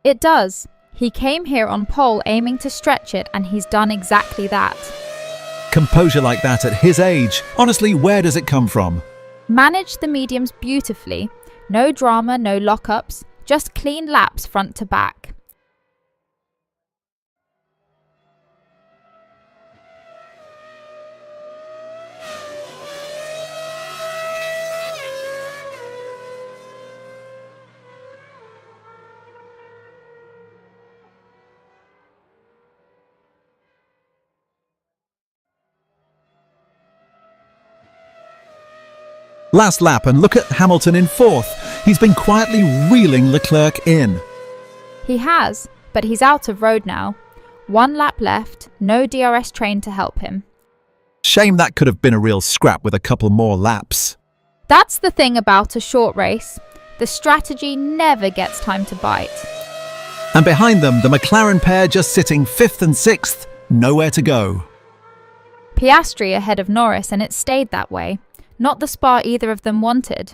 It does. He came here on pole aiming to stretch it, and he's done exactly that. Composure like that at his age, honestly, where does it come from? Managed the mediums beautifully. No drama, no lockups, just clean laps front to back. Last lap, and look at Hamilton in fourth. He's been quietly reeling Leclerc in. He has, but he's out of road now. One lap left, no DRS train to help him. Shame that could have been a real scrap with a couple more laps. That's the thing about a short race. The strategy never gets time to bite. And behind them, the McLaren pair just sitting 5th and 6th, nowhere to go. Piastri ahead of Norris, and it stayed that way. Not the Spa either of them wanted.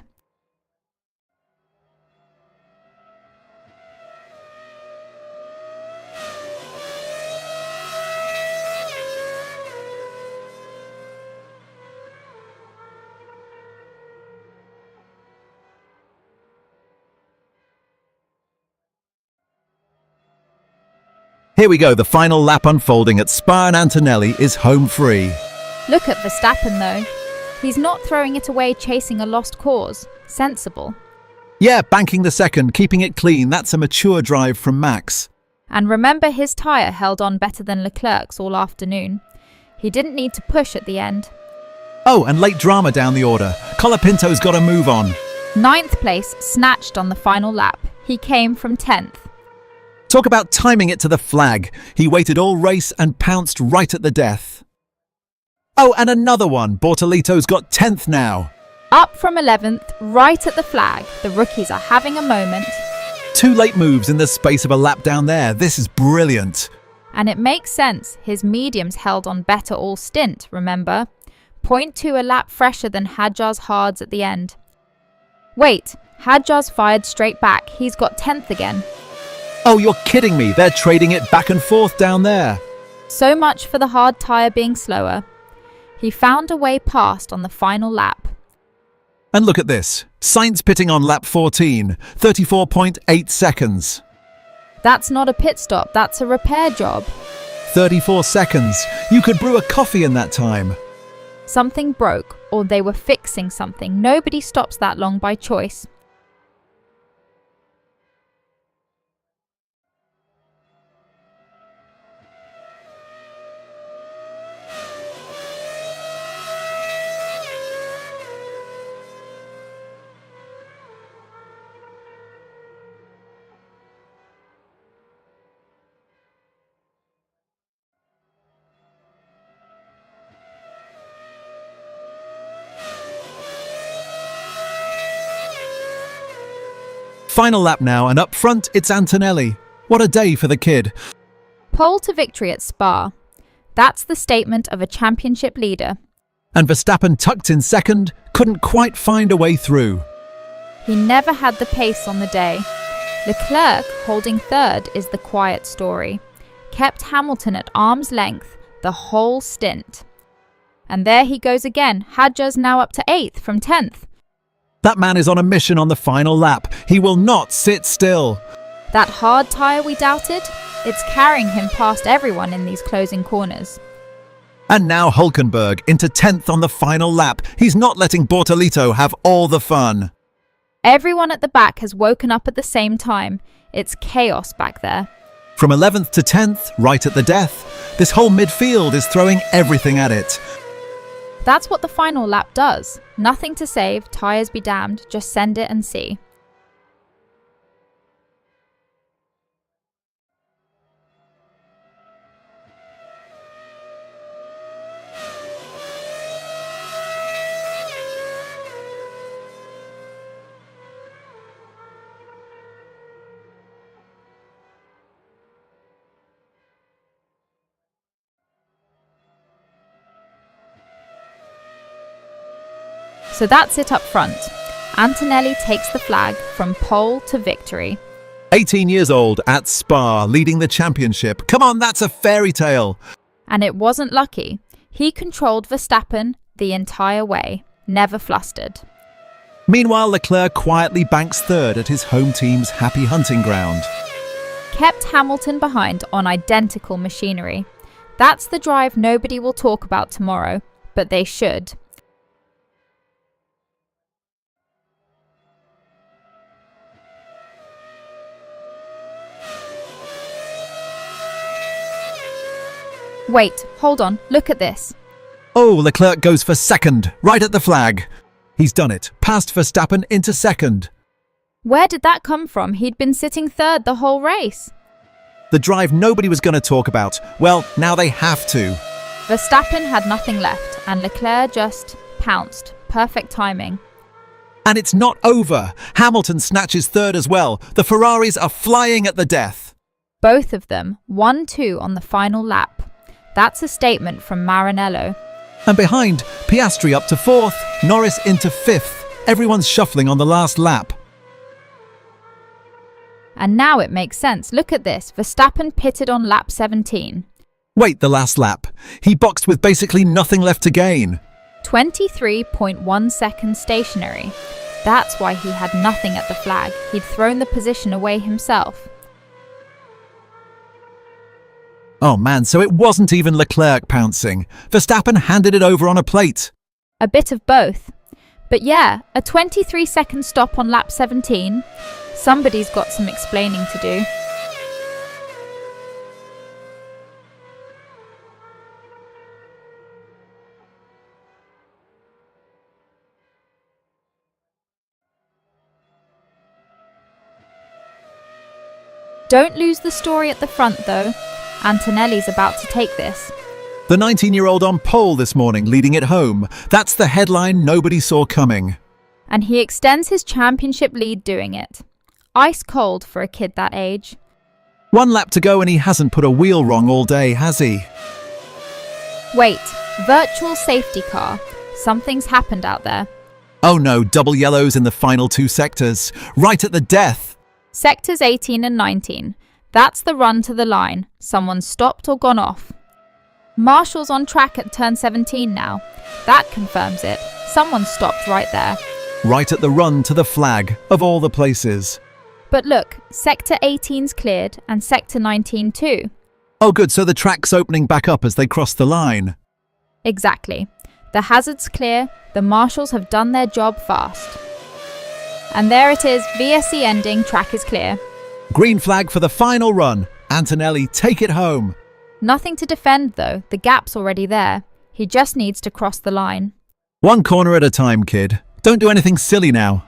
Here we go, the final lap unfolding at Spa, and Antonelli is home free. Look at Verstappen though. He's not throwing it away chasing a lost cause. Sensible. Yeah, banking the second, keeping it clean, that's a mature drive from Max. And remember, his tyre held on better than Leclerc's all afternoon. He didn't need to push at the end. Oh, and late drama down the order. Colapinto's got to move on. 9th place snatched on the final lap. He came from 10th. Talk about timing it to the flag. He waited all race and pounced right at the death. Oh, and another one. Bortolito's got 10th now. Up from 11th, right at the flag. The rookies are having a moment. 2 late moves in the space of a lap down there. This is brilliant. And it makes sense. His mediums held on better all stint, remember? 0.2 a lap fresher than Hadjar's hards at the end. Wait, Hadjar's fired straight back. He's got 10th again. Oh, you're kidding me. They're trading it back and forth down there. So much for the hard tyre being slower. He found a way past on the final lap. And look at this. Sainz pitting on lap 14, 34.8 seconds. That's not a pit stop, that's a repair job. 34 seconds. You could brew a coffee in that time. Something broke, or they were fixing something. Nobody stops that long by choice. Final lap now, and up front, it's Antonelli. What a day for the kid. Pole to victory at Spa. That's the statement of a championship leader. And Verstappen, tucked in second, couldn't quite find a way through. He never had the pace on the day. Leclerc, holding third, is the quiet story. Kept Hamilton at arm's length the whole stint. And there he goes again. Hadjar's now up to 8th from 10th. That man is on a mission on the final lap. He will not sit still. That hard tyre we doubted? It's carrying him past everyone in these closing corners. And now Hülkenberg into 10th on the final lap. He's not letting Bortolito have all the fun. Everyone at the back has woken up at the same time. It's chaos back there. From 11th to 10th, right at the death, this whole midfield is throwing everything at it. That's what the final lap does. Nothing to save, tyres be damned, just send it and see. So that's it up front. Antonelli takes the flag from pole to victory. 18 years old at Spa, leading the championship. Come on, that's a fairy tale. And it wasn't lucky. He controlled Verstappen the entire way, never flustered. Meanwhile, Leclerc quietly banks third at his home team's happy hunting ground. Kept Hamilton behind on identical machinery. That's the drive nobody will talk about tomorrow, but they should. Wait, hold on, look at this. Oh, Leclerc goes for second, right at the flag. He's done it, passed Verstappen into second. Where did that come from? He'd been sitting third the whole race. The drive nobody was going to talk about. Well, now they have to. Verstappen had nothing left, and Leclerc just pounced. Perfect timing. And it's not over. Hamilton snatches third as well. The Ferraris are flying at the death. Both of them 1-2 on the final lap. That's a statement from Maranello. And behind, Piastri up to fourth, Norris into fifth. Everyone's shuffling on the last lap. And now it makes sense. Look at this. Verstappen pitted on lap 17. Wait, the last lap. He boxed with basically nothing left to gain. 23.1 seconds stationary. That's why he had nothing at the flag. He'd thrown the position away himself. Oh man, so it wasn't even Leclerc pouncing. Verstappen handed it over on a plate. A bit of both. But yeah, a 23-second stop on lap 17. Somebody's got some explaining to do. Don't lose the story at the front though. Antonelli's about to take this. The 19-year-old on pole this morning, leading it home. That's the headline nobody saw coming. And he extends his championship lead doing it. Ice cold for a kid that age. One lap to go and he hasn't put a wheel wrong all day, has he? Wait, virtual safety car. Something's happened out there. Oh no, double yellows in the final two sectors. Right at the death. Sectors 18 and 19. That's the run to the line. Someone's stopped or gone off. Marshall's on track at turn 17 now. That confirms it. Someone stopped right there. Right at the run to the flag, of all the places. But look, Sector 18's cleared and Sector 19 too. Oh good, so the track's opening back up as they cross the line. Exactly. The hazard's clear, the marshals have done their job fast. And there it is, VSC ending, track is clear. Green flag for the final run. Antonelli, take it home. Nothing to defend though, the gap's already there. He just needs to cross the line. One corner at a time, kid. Don't do anything silly now.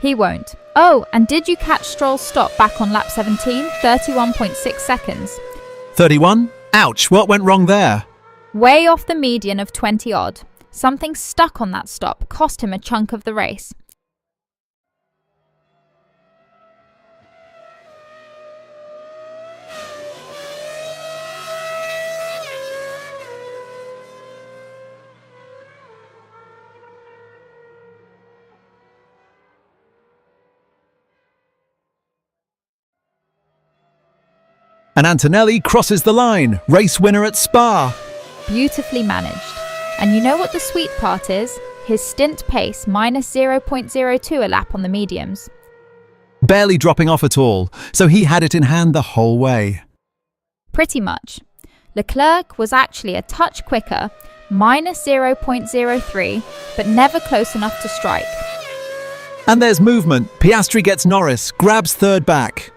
He won't. Oh, and did you catch Stroll's stop back on lap 17? 31.6 seconds. 31? Ouch, what went wrong there? Way off the median of 20 odd. Something stuck on that stop, cost him a chunk of the race. And Antonelli crosses the line, race winner at Spa. Beautifully managed. And you know what the sweet part is? His stint pace minus 0.02 a lap on the mediums. Barely dropping off at all, so he had it in hand the whole way. Pretty much. Leclerc was actually a touch quicker, minus 0.03, but never close enough to strike. And there's movement. Piastri gets Norris, grabs third back.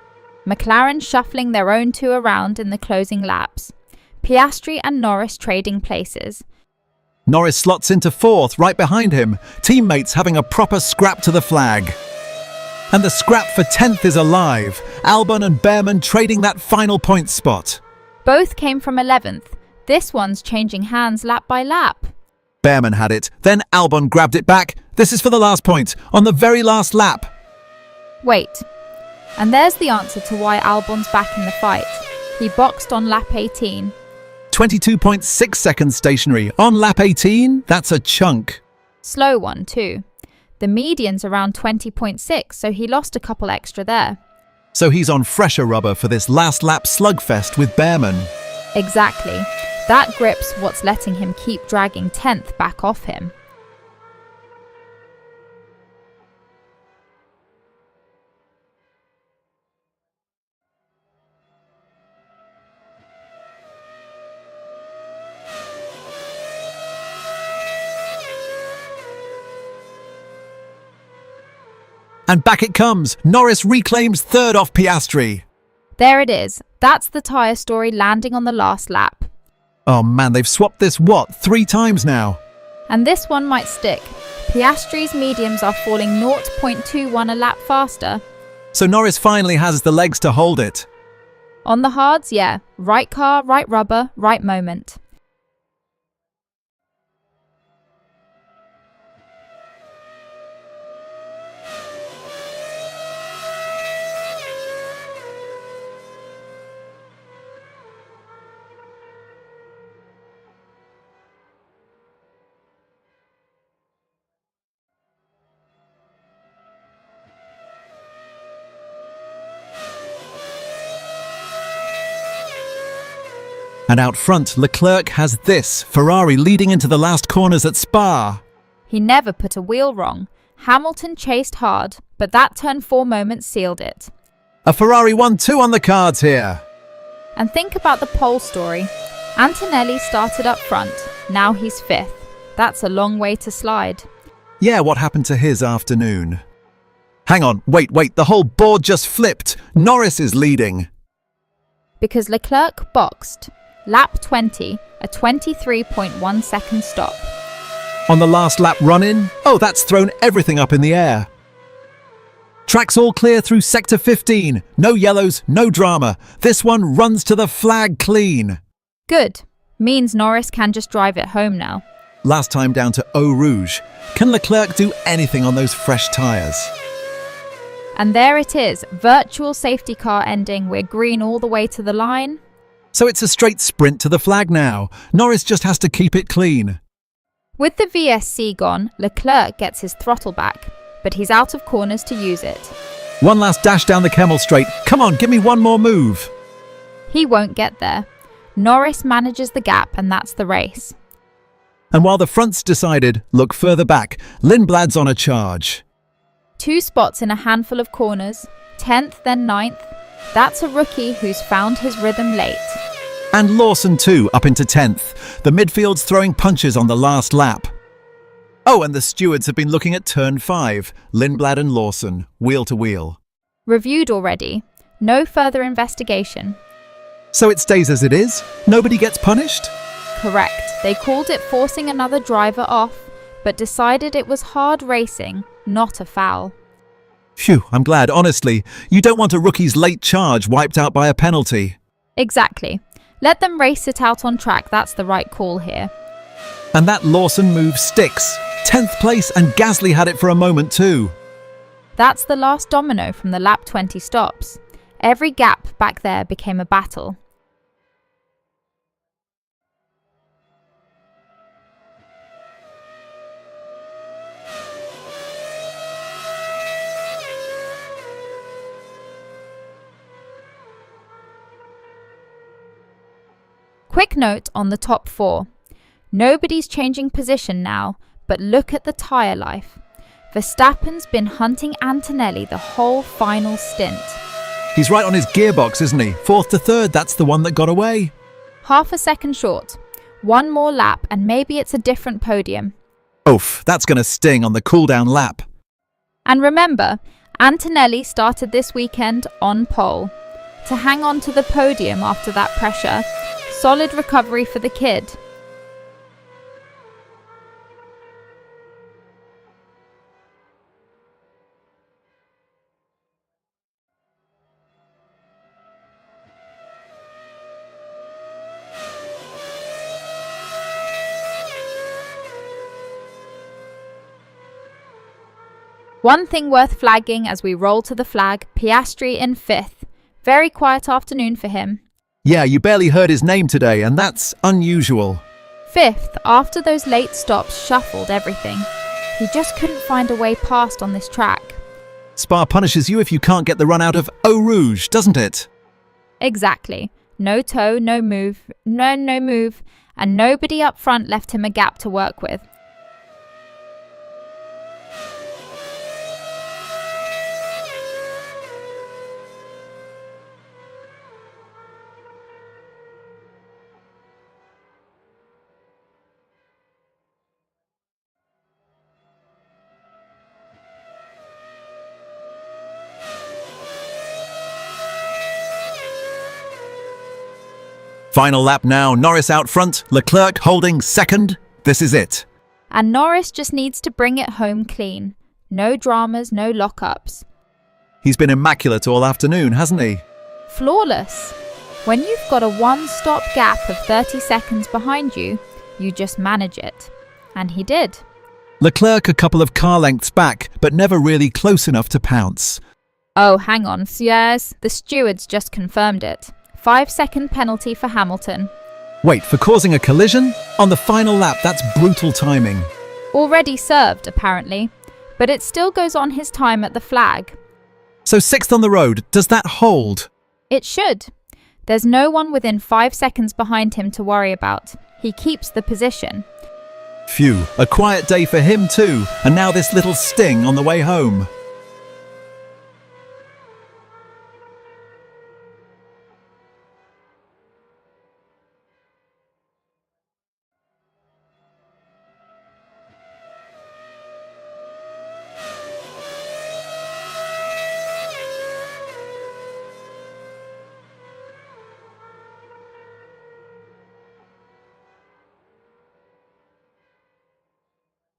McLaren shuffling their own two around in the closing laps. Piastri and Norris trading places. Norris slots into fourth, right behind him. Teammates having a proper scrap to the flag. And the scrap for 10th is alive. Albon and Behrman trading that final point spot. Both came from 11th. This one's changing hands lap by lap. Behrman had it, then Albon grabbed it back. This is for the last point, on the very last lap. Wait. And there's the answer to why Albon's back in the fight. He boxed on lap 18. 22.6 seconds stationary. On lap 18, that's a chunk. Slow one too. The median's around 20.6, so he lost a couple extra there. So he's on fresher rubber for this last lap slugfest with Bearman. Exactly. That grip's what's letting him keep dragging 10th back off him. And back it comes. Norris reclaims third off Piastri. There it is. That's the tyre story landing on the last lap. Oh man, they've swapped this, 3 times now? And this one might stick. Piastri's mediums are falling 0.21 a lap faster. So Norris finally has the legs to hold it. On the hards, yeah. Right car, right rubber, right moment. And out front, Leclerc has this, Ferrari leading into the last corners at Spa. He never put a wheel wrong. Hamilton chased hard, but that turn 4 moment sealed it. A Ferrari 1-2 on the cards here. And think about the pole story. Antonelli started up front, now he's 5th. That's a long way to slide. Yeah, what happened to his afternoon? Hang on, wait, the whole board just flipped. Norris is leading. Because Leclerc boxed. Lap 20, a 23.1 second stop. On the last lap run-in? Oh, that's thrown everything up in the air. Track's all clear through sector 15. No yellows, no drama. This one runs to the flag clean. Good. Means Norris can just drive it home now. Last time down to Eau Rouge. Can Leclerc do anything on those fresh tyres? And there it is. Virtual safety car ending. We're green all the way to the line. So it's a straight sprint to the flag now. Norris just has to keep it clean. With the VSC gone, Leclerc gets his throttle back, but he's out of corners to use it. One last dash down the Kemmel straight. Come on, give me one more move. He won't get there. Norris manages the gap, and that's the race. And while the front's decided, look further back. Lindblad's on a charge. 2 spots in a handful of corners, 10th then 9th. That's a rookie who's found his rhythm late. And Lawson too, up into 10th. The midfield's throwing punches on the last lap. Oh, and the stewards have been looking at turn 5. Lindblad and Lawson, wheel to wheel. Reviewed already. No further investigation. So it stays as it is? Nobody gets punished? Correct. They called it forcing another driver off, but decided it was hard racing, not a foul. Phew, I'm glad, honestly. You don't want a rookie's late charge wiped out by a penalty. Exactly. Let them race it out on track, that's the right call here. And that Lawson move sticks. 10th place, and Gasly had it for a moment too. That's the last domino from the lap 20 stops. Every gap back there became a battle. Quick note on the top 4. Nobody's changing position now, but look at the tyre life. Verstappen's been hunting Antonelli the whole final stint. He's right on his gearbox, isn't he? 4th to 3rd, that's the one that got away. Half a second short. One more lap and maybe it's a different podium. Oof, that's going to sting on the cool-down lap. And remember, Antonelli started this weekend on pole. To hang on to the podium after that pressure, solid recovery for the kid. One thing worth flagging as we roll to the flag, Piastri in 5th. Very quiet afternoon for him. Yeah, you barely heard his name today, and that's unusual. 5th, after those late stops shuffled everything. He just couldn't find a way past on this track. Spa punishes you if you can't get the run out of Eau Rouge, doesn't it? Exactly. No toe, no move, no move, and nobody up front left him a gap to work with. Final lap now, Norris out front, Leclerc holding second. This is it. And Norris just needs to bring it home clean. No dramas, no lockups. He's been immaculate all afternoon, hasn't he? Flawless. When you've got a one-stop gap of 30 seconds behind you, you just manage it. And he did. Leclerc a couple of car lengths back, but never really close enough to pounce. Oh, hang on, yes, the stewards just confirmed it. 5-second penalty for Hamilton. Wait, for causing a collision? On the final lap, that's brutal timing. Already served, apparently. But it still goes on his time at the flag. So 6th on the road, does that hold? It should. There's no one within 5 seconds behind him to worry about. He keeps the position. Phew, a quiet day for him too, and now this little sting on the way home.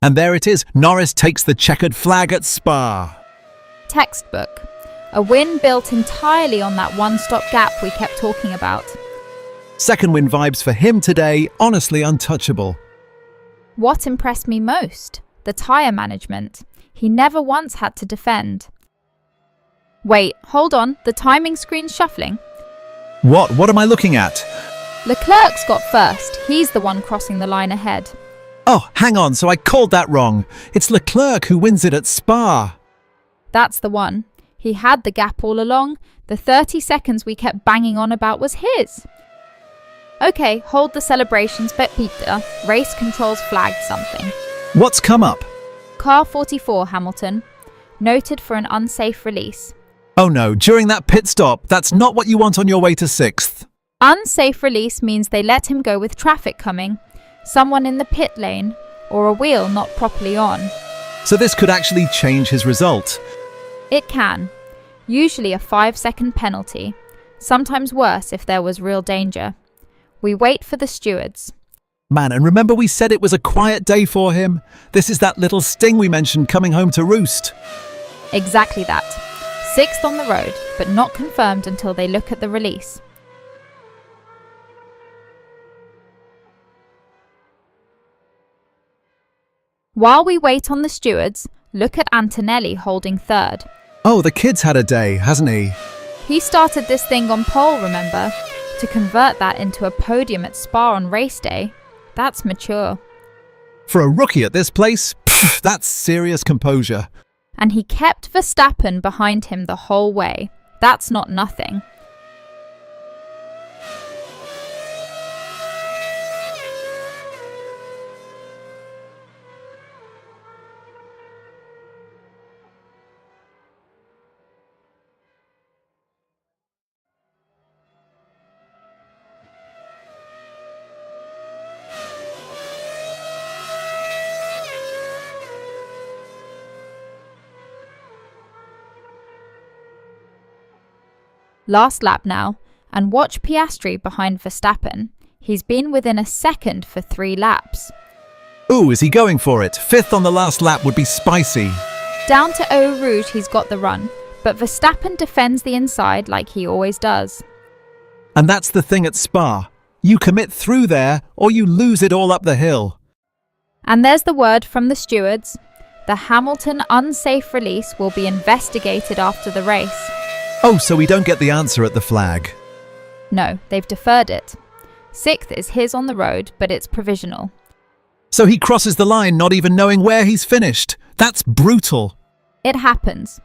And there it is, Norris takes the checkered flag at Spa. Textbook. A win built entirely on that one-stop gap we kept talking about. Second win vibes for him today, honestly untouchable. What impressed me most? The tyre management. He never once had to defend. Wait, hold on, the timing screen's shuffling. What am I looking at? Leclerc's got first. He's the one crossing the line ahead. Oh, hang on, so I called that wrong. It's Leclerc who wins it at Spa. That's the one. He had the gap all along. The 30 seconds we kept banging on about was his. Okay, hold the celebrations, but Peter, race controls flagged something. What's come up? Car 44, Hamilton. Noted for an unsafe release. Oh no, during that pit stop, that's not what you want on your way to 6th. Unsafe release means they let him go with traffic coming, someone in the pit lane, or a wheel not properly on. So this could actually change his result. It can. Usually a 5-second penalty. Sometimes worse if there was real danger. We wait for the stewards. Man, and remember we said it was a quiet day for him? This is that little sting we mentioned coming home to roost. Exactly that. 6th on the road, but not confirmed until they look at the release. While we wait on the stewards, look at Antonelli holding 3rd. Oh, the kid's had a day, hasn't he? He started this thing on pole, remember? To convert that into a podium at Spa on race day, that's mature. For a rookie at this place, that's serious composure. And he kept Verstappen behind him the whole way. That's not nothing. Last lap now, and watch Piastri behind Verstappen. He's been within a second for 3 laps. Ooh, is he going for it? 5th on the last lap would be spicy. Down to Eau Rouge he's got the run, but Verstappen defends the inside like he always does. And that's the thing at Spa. You commit through there, or you lose it all up the hill. And there's the word from the stewards. The Hamilton unsafe release will be investigated after the race. Oh, so we don't get the answer at the flag. No, they've deferred it. 6th is his on the road, but it's provisional. So he crosses the line not even knowing where he's finished. That's brutal. It happens.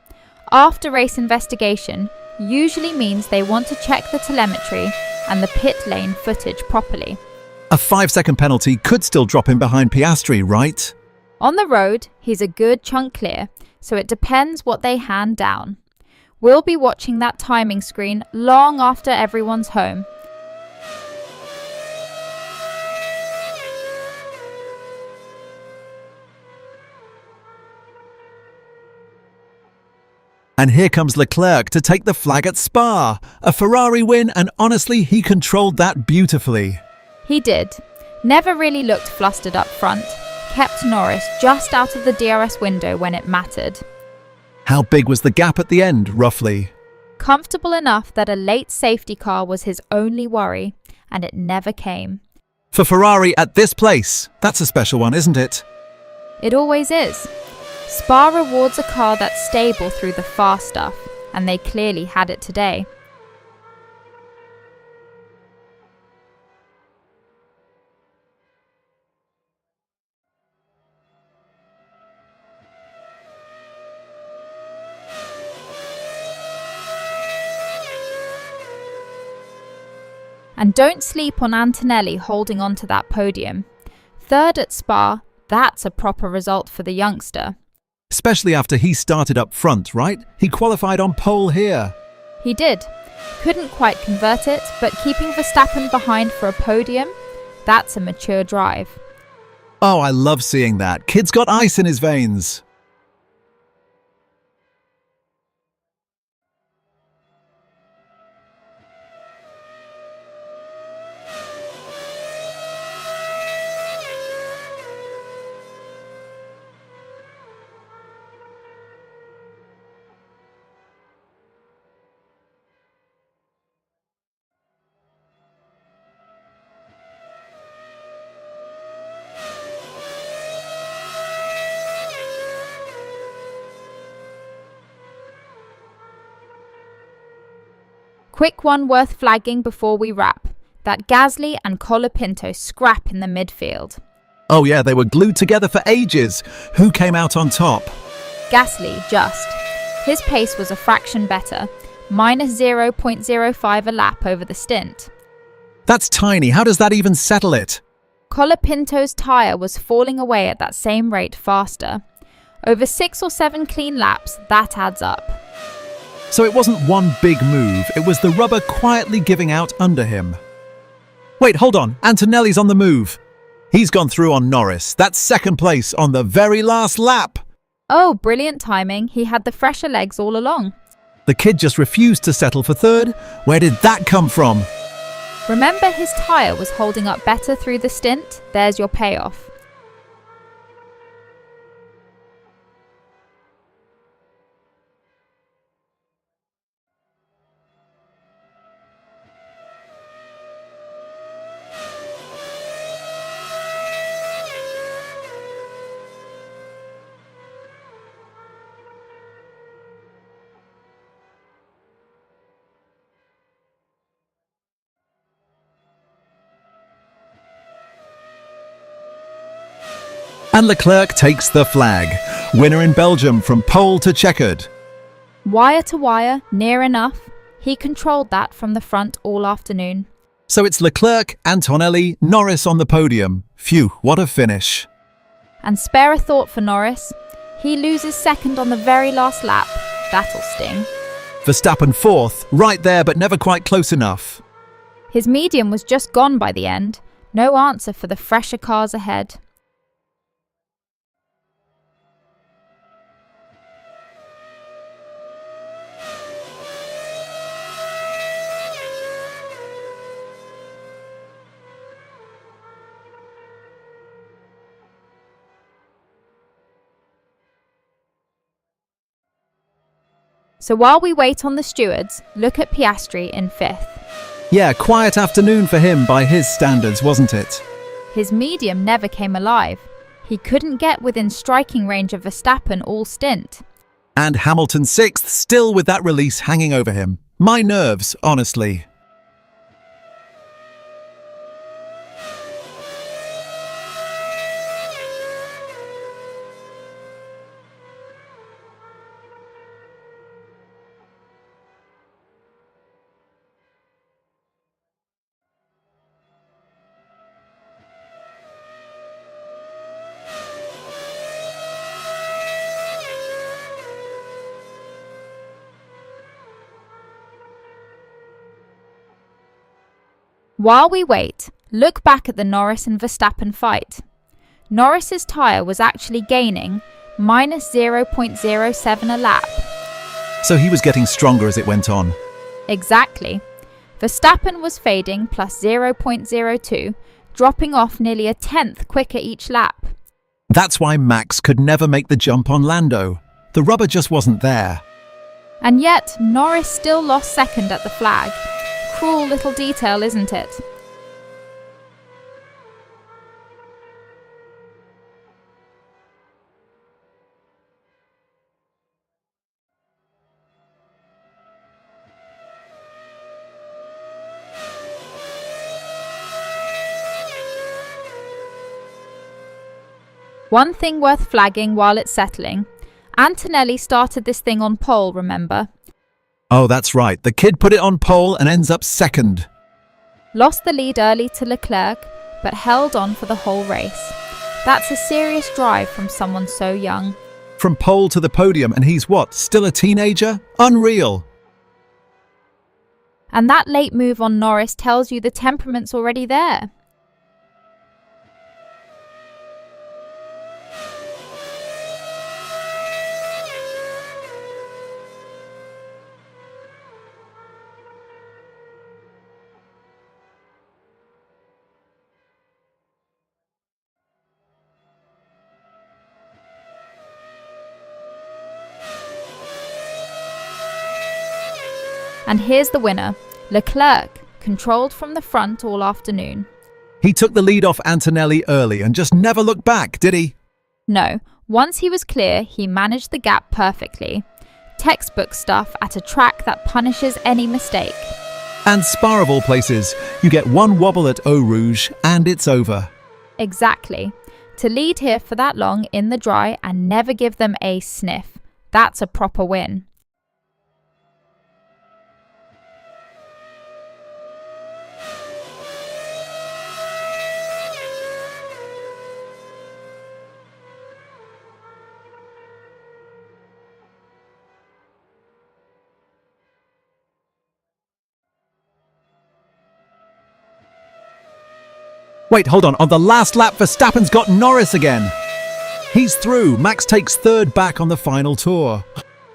After race investigation usually means they want to check the telemetry and the pit lane footage properly. A 5-second penalty could still drop him behind Piastri, right? On the road, he's a good chunk clear, so it depends what they hand down. We'll be watching that timing screen long after everyone's home. And here comes Leclerc to take the flag at Spa. A Ferrari win, and honestly, he controlled that beautifully. He did. Never really looked flustered up front. Kept Norris just out of the DRS window when it mattered. How big was the gap at the end, roughly? Comfortable enough that a late safety car was his only worry, and it never came. For Ferrari at this place, that's a special one, isn't it? It always is. Spa rewards a car that's stable through the fast stuff, and they clearly had it today. And don't sleep on Antonelli holding on to that podium. Third at Spa, that's a proper result for the youngster. Especially after he started up front, right? He qualified on pole here. He did. Couldn't quite convert it, but keeping Verstappen behind for a podium, that's a mature drive. Oh, I love seeing that. Kid's got ice in his veins. Quick one worth flagging before we wrap. That Gasly and Colapinto scrap in the midfield. Oh yeah, they were glued together for ages. Who came out on top? Gasly, just. His pace was a fraction better, minus 0.05 a lap over the stint. That's tiny. How does that even settle it? Colapinto's tyre was falling away at that same rate faster. Over 6 or 7 clean laps, that adds up. So it wasn't one big move, it was the rubber quietly giving out under him. Wait, hold on, Antonelli's on the move. He's gone through on Norris. That's second place on the very last lap. Oh, brilliant timing. He had the fresher legs all along. The kid just refused to settle for third. Where did that come from? Remember, his tyre was holding up better through the stint? There's your payoff. And Leclerc takes the flag. Winner in Belgium from pole to checkered. Wire to wire, near enough. He controlled that from the front all afternoon. So it's Leclerc, Antonelli, Norris on the podium. Phew, what a finish. And spare a thought for Norris. He loses second on the very last lap. That'll sting. Verstappen fourth, right there but never quite close enough. His medium was just gone by the end. No answer for the fresher cars ahead. So while we wait on the stewards, look at Piastri in fifth. Yeah, quiet afternoon for him by his standards, wasn't it? His medium never came alive. He couldn't get within striking range of Verstappen all stint. And Hamilton sixth, still with that release hanging over him. My nerves, honestly. While we wait, look back at the Norris and Verstappen fight. Norris's tyre was actually gaining minus 0.07 a lap. So he was getting stronger as it went on. Exactly. Verstappen was fading plus 0.02, dropping off nearly a tenth quicker each lap. That's why Max could never make the jump on Lando. The rubber just wasn't there. And yet, Norris still lost second at the flag. Cruel little detail, isn't it? One thing worth flagging while it's settling. Antonelli started this thing on pole, remember? Oh, that's right. The kid put it on pole and ends up second. Lost the lead early to Leclerc, but held on for the whole race. That's a serious drive from someone so young. From pole to the podium, and he's what, still a teenager? Unreal. And that late move on Norris tells you the temperament's already there. And here's the winner, Leclerc, controlled from the front all afternoon. He took the lead off Antonelli early and just never looked back, did he? No, once he was clear, he managed the gap perfectly. Textbook stuff at a track that punishes any mistake. And Spa of all places, you get one wobble at Eau Rouge and it's over. Exactly. To lead here for that long in the dry and never give them a sniff, that's a proper win. Wait, hold on. On the last lap, Verstappen's got Norris again. He's through. Max takes third back on the final tour.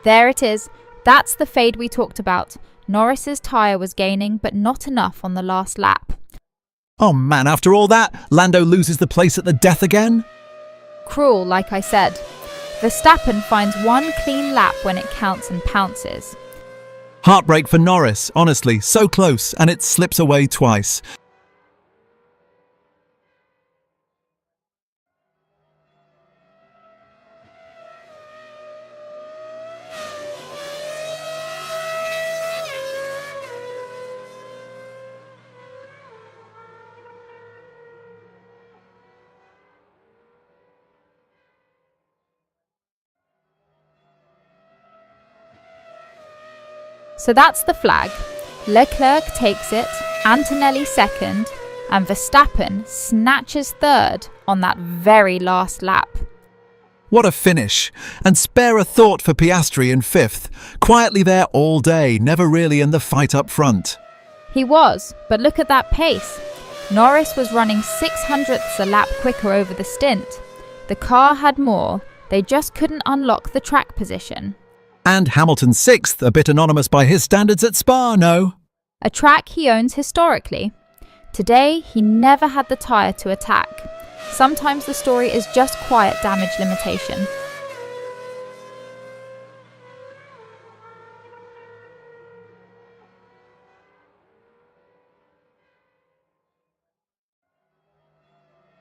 There it is. That's the fade we talked about. Norris's tyre was gaining, but not enough on the last lap. Oh man, after all that, Lando loses the place at the death again? Cruel, like I said. Verstappen finds one clean lap when it counts and pounces. Heartbreak for Norris, honestly, so close, and it slips away twice. So that's the flag. Leclerc takes it, Antonelli second, and Verstappen snatches third on that very last lap. What a finish! And spare a thought for Piastri in fifth, quietly there all day, never really in the fight up front. He was, but look at that pace. Norris was running 0.06 a lap quicker over the stint. The car had more, they just couldn't unlock the track position. And Hamilton sixth, a bit anonymous by his standards at Spa, no? A track he owns historically. Today, he never had the tyre to attack. Sometimes the story is just quiet damage limitation.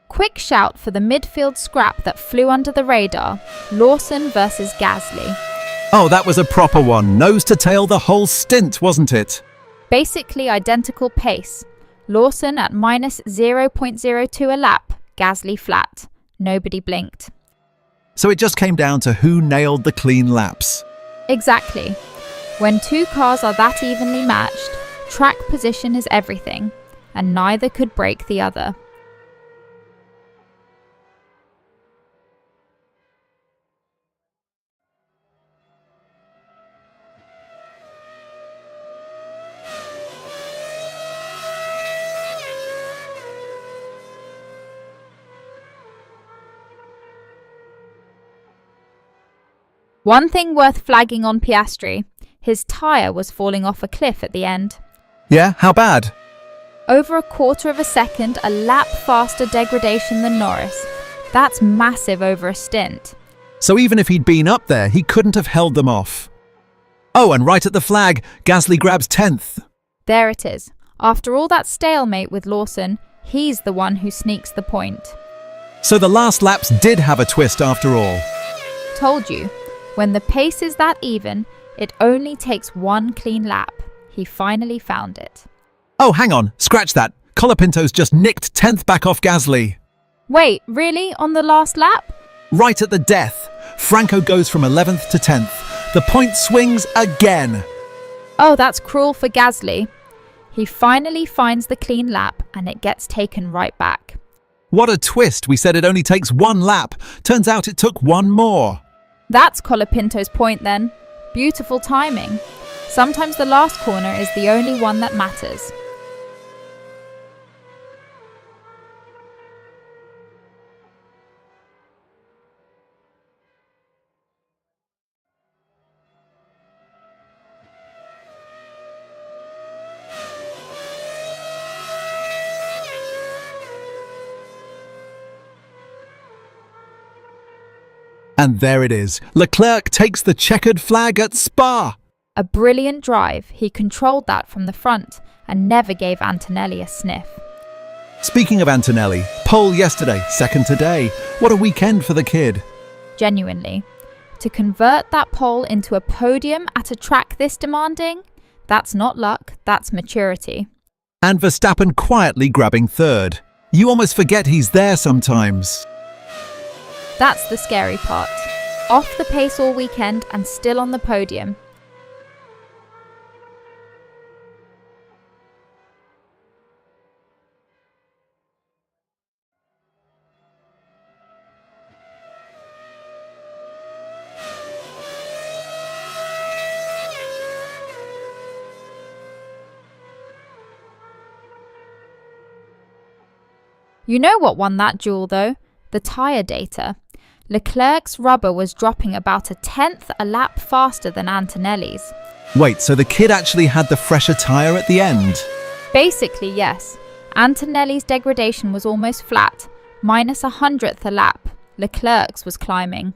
Quick shout for the midfield scrap that flew under the radar, Lawson versus Gasly. Oh, that was a proper one, nose to tail the whole stint, wasn't it? Basically identical pace. Lawson at minus 0.02 a lap, Gasly flat. Nobody blinked. So it just came down to who nailed the clean laps. Exactly. When two cars are that evenly matched, track position is everything, and neither could break the other. One thing worth flagging on Piastri, his tyre was falling off a cliff at the end. Yeah, how bad? Over a quarter of a second, a lap faster degradation than Norris. That's massive over a stint. So even if he'd been up there, he couldn't have held them off. Oh, and right at the flag, Gasly grabs 10th. There it is. After all that stalemate with Lawson, he's the one who sneaks the point. So the last laps did have a twist after all. Told you, when the pace is that even, it only takes one clean lap. He finally found it. Oh, hang on, scratch that. Colapinto's just nicked 10th back off Gasly. Wait, really? On the last lap? Right at the death. Franco goes from 11th to 10th. The point swings again. Oh, that's cruel for Gasly. He finally finds the clean lap and it gets taken right back. What a twist. We said it only takes one lap. Turns out it took one more. That's Colapinto's point then. Beautiful timing. Sometimes the last corner is the only one that matters. And there it is. Leclerc takes the checkered flag at Spa. A brilliant drive. He controlled that from the front and never gave Antonelli a sniff. Speaking of Antonelli, pole yesterday, second today. What a weekend for the kid. Genuinely. To convert that pole into a podium at a track this demanding, that's not luck, that's maturity. And Verstappen quietly grabbing third. You almost forget he's there sometimes. That's the scary part. Off the pace all weekend and still on the podium. You know what won that duel though? The tyre data. Leclerc's rubber was dropping about a tenth a lap faster than Antonelli's. Wait, so the kid actually had the fresher tyre at the end? Basically, yes. Antonelli's degradation was almost flat, minus 100th a lap. Leclerc's was climbing.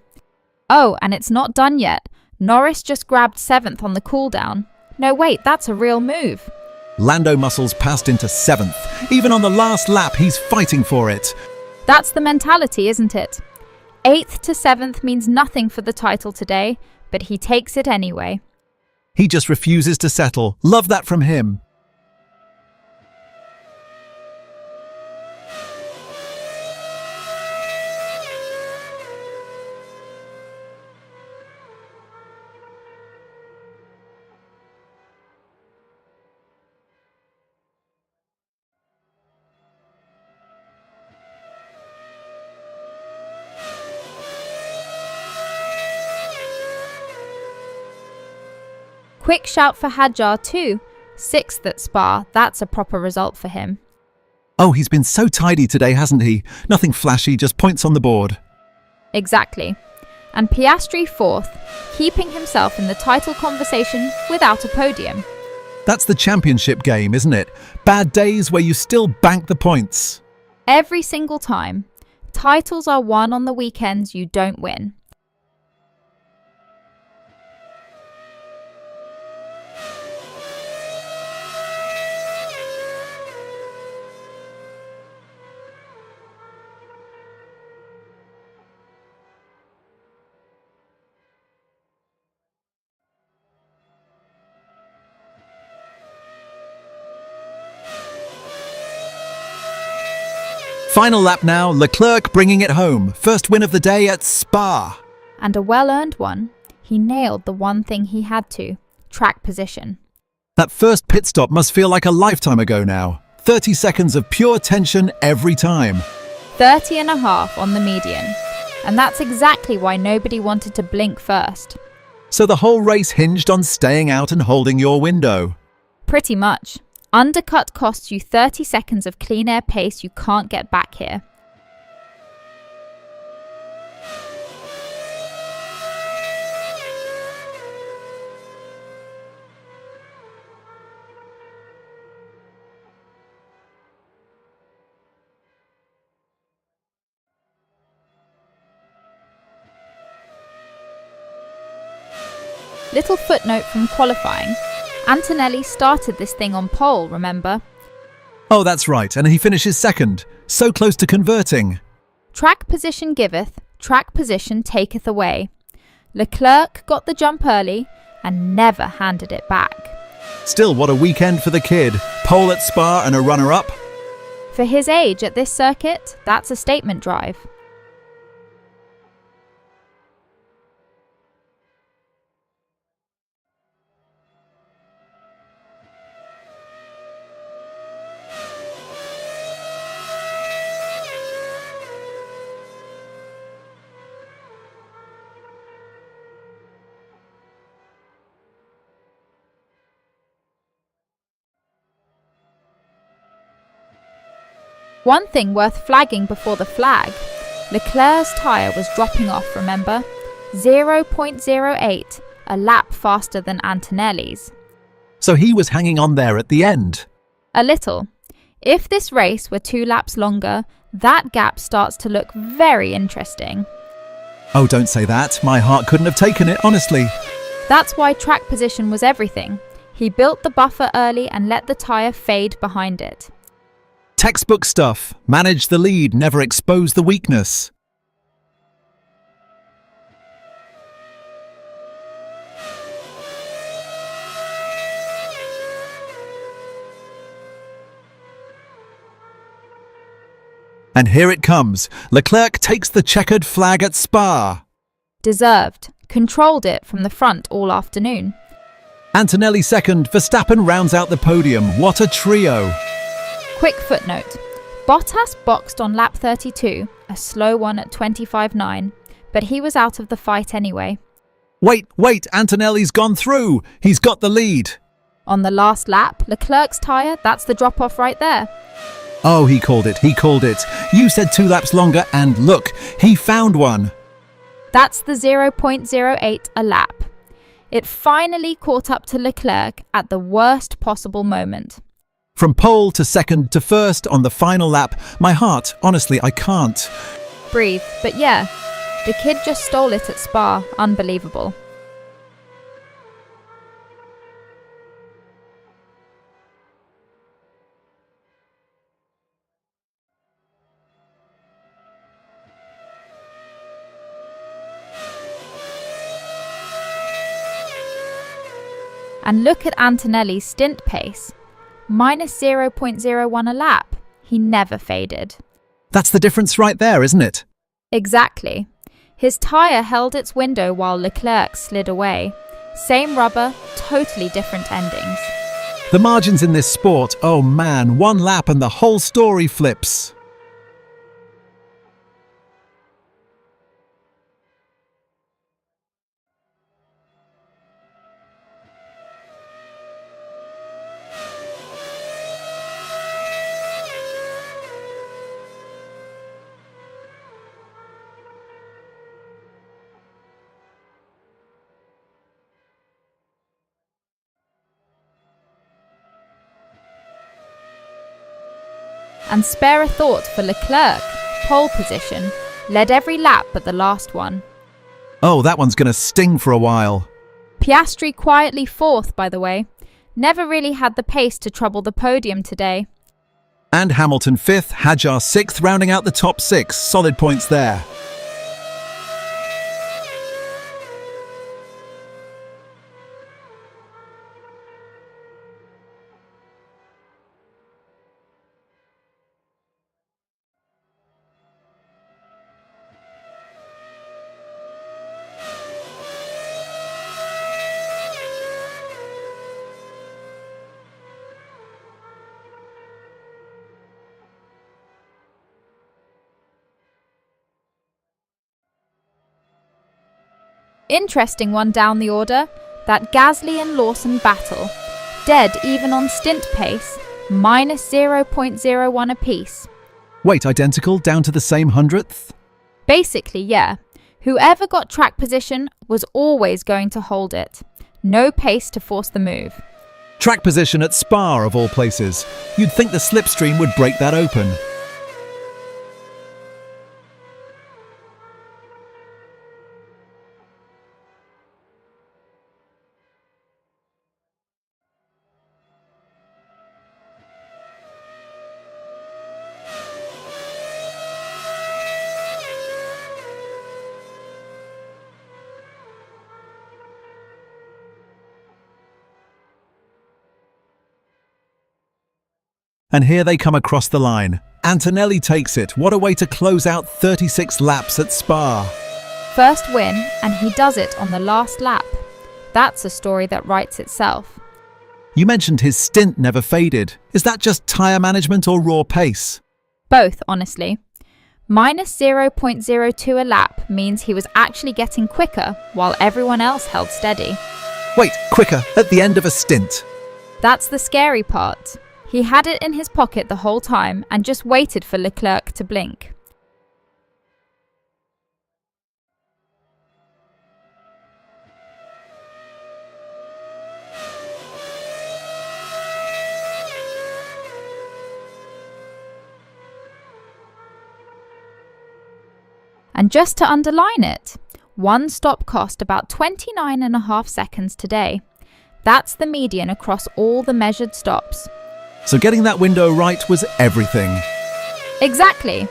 Oh, and it's not done yet. Norris just grabbed 7th on the cooldown. No, wait, that's a real move. Lando muscles passed into 7th. Even on the last lap, he's fighting for it. That's the mentality, isn't it? 8th to 7th means nothing for the title today, but he takes it anyway. He just refuses to settle. Love that from him. Quick shout for Hadjar too. 6th at Spa, that's a proper result for him. Oh, he's been so tidy today, hasn't he? Nothing flashy, just points on the board. Exactly. And Piastri 4th, keeping himself in the title conversation without a podium. That's the championship game, isn't it? Bad days where you still bank the points. Every single time. Titles are won on the weekends you don't win. Final lap now, Leclerc bringing it home. First win of the day at Spa. And a well-earned one. He nailed the one thing he had to, track position. That first pit stop must feel like a lifetime ago now. 30 seconds of pure tension every time. 30.5 on the median. And that's exactly why nobody wanted to blink first. So the whole race hinged on staying out and holding your window. Pretty much. Undercut costs you 30 seconds of clean air pace you can't get back here. Little footnote from qualifying. Antonelli started this thing on pole, remember? Oh, that's right, and he finishes second. So close to converting. Track position giveth, track position taketh away. Leclerc got the jump early and never handed it back. Still, what a weekend for the kid. Pole at Spa and a runner-up. For his age at this circuit, that's a statement drive. One thing worth flagging before the flag, Leclerc's tyre was dropping off, remember? 0.08, a lap faster than Antonelli's. So he was hanging on there at the end. A little. If this race were 2 laps longer, that gap starts to look very interesting. Oh, don't say that. My heart couldn't have taken it, honestly. That's why track position was everything. He built the buffer early and let the tyre fade behind it. Textbook stuff. Manage the lead, never expose the weakness. And here it comes. Leclerc takes the checkered flag at Spa. Deserved. Controlled it from the front all afternoon. Antonelli second, Verstappen rounds out the podium. What a trio. Quick footnote. Bottas boxed on lap 32, a slow one at 25.9, but he was out of the fight anyway. Wait, Antonelli's gone through. He's got the lead. On the last lap, Leclerc's tyre, that's the drop-off right there. Oh, he called it. You said 2 laps longer, and look, he found one. That's the 0.08 a lap. It finally caught up to Leclerc at the worst possible moment. From pole to second to first on the final lap, my heart, honestly, I can't. Breathe, but yeah, the kid just stole it at Spa. Unbelievable. And look at Antonelli's stint pace. Minus 0.01 a lap. He never faded. That's the difference right there, isn't it? Exactly. His tyre held its window while Leclerc slid away. Same rubber, totally different endings. The margins in this sport, oh man, 1 lap and the whole story flips. And spare a thought for Leclerc, pole position, led every lap but the last one. Oh, that one's gonna sting for a while. Piastri quietly 4th, by the way. Never really had the pace to trouble the podium today. And Hamilton 5th, Hadjar 6th, rounding out the top 6. Solid points there. Interesting one down the order, that Gasly and Lawson battle. Dead even on stint pace, minus 0.01 apiece. Wait, identical down to the same 100th? Basically, yeah. Whoever got track position was always going to hold it. No pace to force the move. Track position at Spa, of all places. You'd think the slipstream would break that open. And here they come across the line. Antonelli takes it. What a way to close out 36 laps at Spa. First win, and he does it on the last lap. That's a story that writes itself. You mentioned his stint never faded. Is that just tyre management or raw pace? Both, honestly. Minus 0.02 a lap means he was actually getting quicker while everyone else held steady. Wait, quicker, at the end of a stint. That's the scary part. He had it in his pocket the whole time and just waited for Leclerc to blink. And just to underline it, one stop cost about 29.5 seconds today. That's the median across all the measured stops. So getting that window right was everything. Exactly.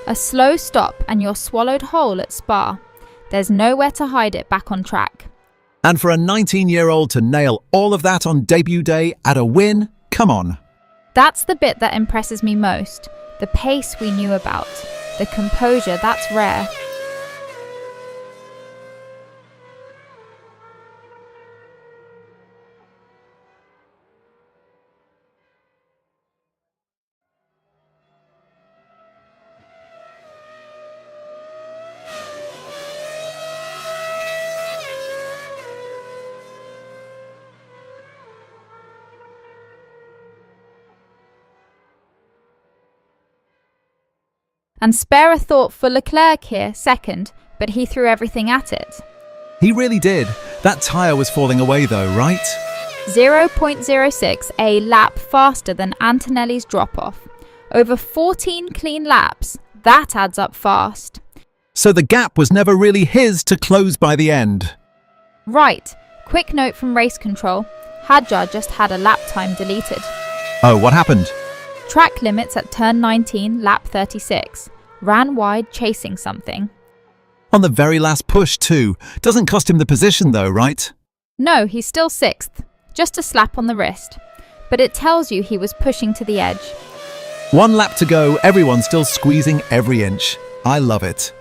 A slow stop and you're swallowed whole at Spa. There's nowhere to hide it back on track. And for a 19-year-old to nail all of that on debut day at a win, come on. That's the bit that impresses me most. The pace we knew about. The composure, that's rare. And spare a thought for Leclerc here, second, but he threw everything at it. He really did. That tyre was falling away though, right? 0.06 a lap faster than Antonelli's drop-off. Over 14 clean laps, that adds up fast. So the gap was never really his to close by the end. Right, quick note from race control. Hadjar just had a lap time deleted. Oh, what happened? Track limits at turn 19, lap 36. Ran wide chasing something. On the very last push too. Doesn't cost him the position though, right? No, he's still 6th. Just a slap on the wrist. But it tells you he was pushing to the edge. One lap to go, everyone's still squeezing every inch. I love it.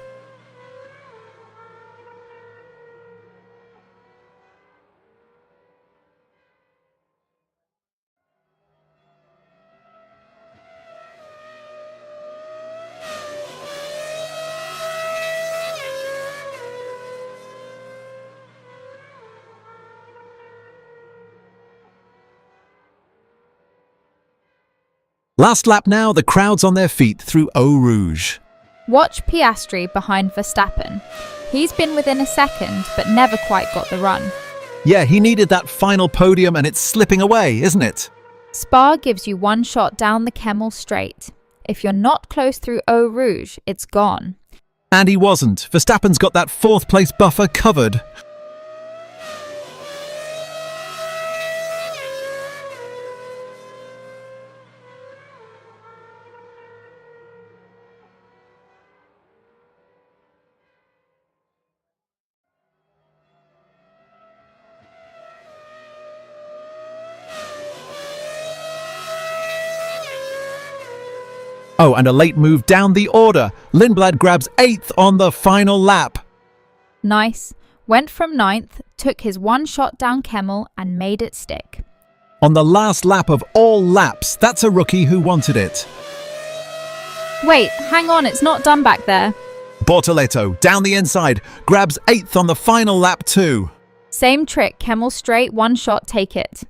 Last lap now, the crowd's on their feet through Eau Rouge. Watch Piastri behind Verstappen. He's been within a second, but never quite got the run. Yeah, he needed that final podium and it's slipping away, isn't it? Spa gives you one shot down the Kemmel straight. If you're not close through Eau Rouge, it's gone. And he wasn't. Verstappen's got that 4th place buffer covered. Oh, and a late move down the order. Lindblad grabs 8th on the final lap. Nice. Went from 9th, took his one shot down Kemmel and made it stick. On the last lap of all laps, that's a rookie who wanted it. Wait, hang on, it's not done back there. Bortoleto, down the inside, grabs 8th on the final lap too. Same trick, Kemmel straight, one shot, take it.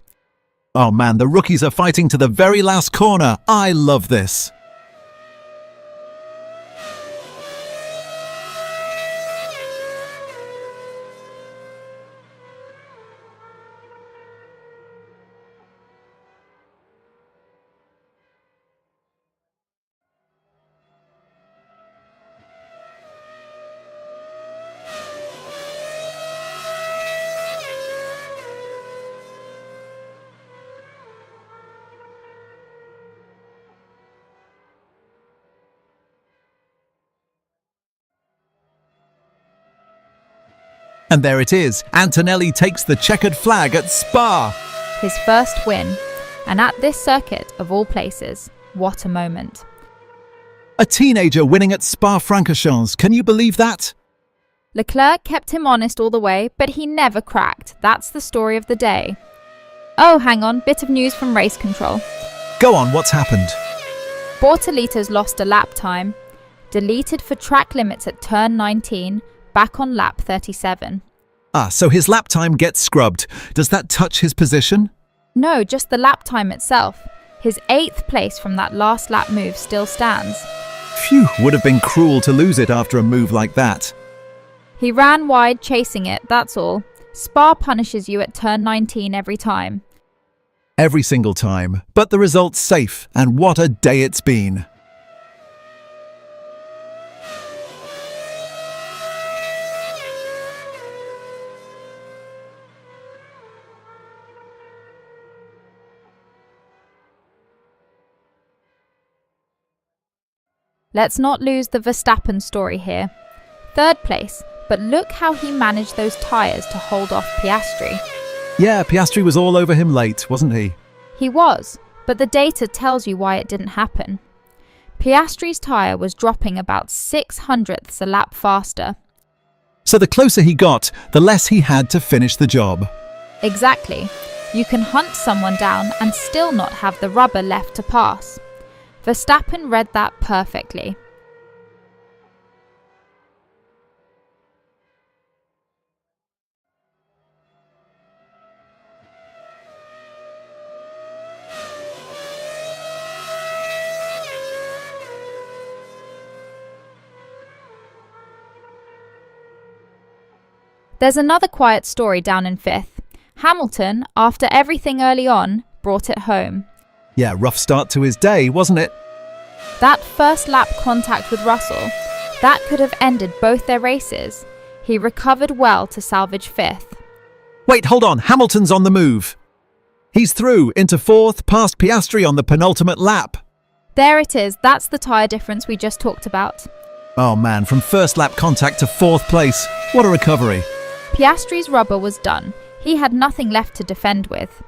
Oh man, the rookies are fighting to the very last corner. I love this. And there it is. Antonelli takes the checkered flag at Spa. His first win. And at this circuit of all places. What a moment. A teenager winning at Spa-Francorchamps, can you believe that? Leclerc kept him honest all the way, but he never cracked. That's the story of the day. Oh, hang on, bit of news from race control. Go on, what's happened? Bortolito's lost a lap time. Deleted for track limits at turn 19, back on lap 37. So his lap time gets scrubbed. Does that touch his position? No, just the lap time itself. His 8th place from that last lap move still stands. Phew, would have been cruel to lose it after a move like that. He ran wide chasing it, that's all. Spa punishes you at turn 19 every time. Every single time. But the result's safe, and what a day it's been. Let's not lose the Verstappen story here. 3rd place, but look how he managed those tyres to hold off Piastri. Yeah, Piastri was all over him late, wasn't he? He was, but the data tells you why it didn't happen. Piastri's tyre was dropping about 0.06 a lap faster. So the closer he got, the less he had to finish the job. Exactly. You can hunt someone down and still not have the rubber left to pass. Verstappen read that perfectly. There's another quiet story down in 5th. Hamilton, after everything early on, brought it home. Yeah, rough start to his day, wasn't it? That first lap contact with Russell, that could have ended both their races. He recovered well to salvage 5th. Wait, hold on, Hamilton's on the move. He's through into 4th, past Piastri on the penultimate lap. There it is, that's the tyre difference we just talked about. Oh man, from first lap contact to 4th place. What a recovery. Piastri's rubber was done. He had nothing left to defend with.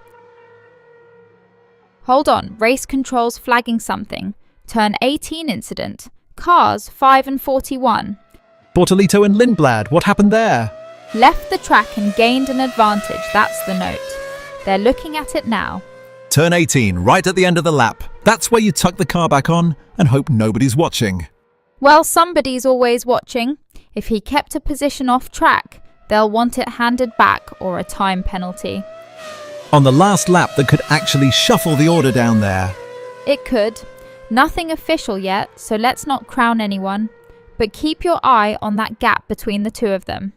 Hold on, race control's flagging something. Turn 18 incident. Cars 5 and 41. Bortolito and Lindblad, what happened there? Left the track and gained an advantage, that's the note. They're looking at it now. Turn 18, right at the end of the lap. That's where you tuck the car back on and hope nobody's watching. Well, somebody's always watching. If he kept a position off track, they'll want it handed back or a time penalty. On the last lap that could actually shuffle the order down there. It could. Nothing official yet, so let's not crown anyone. But keep your eye on that gap between the two of them.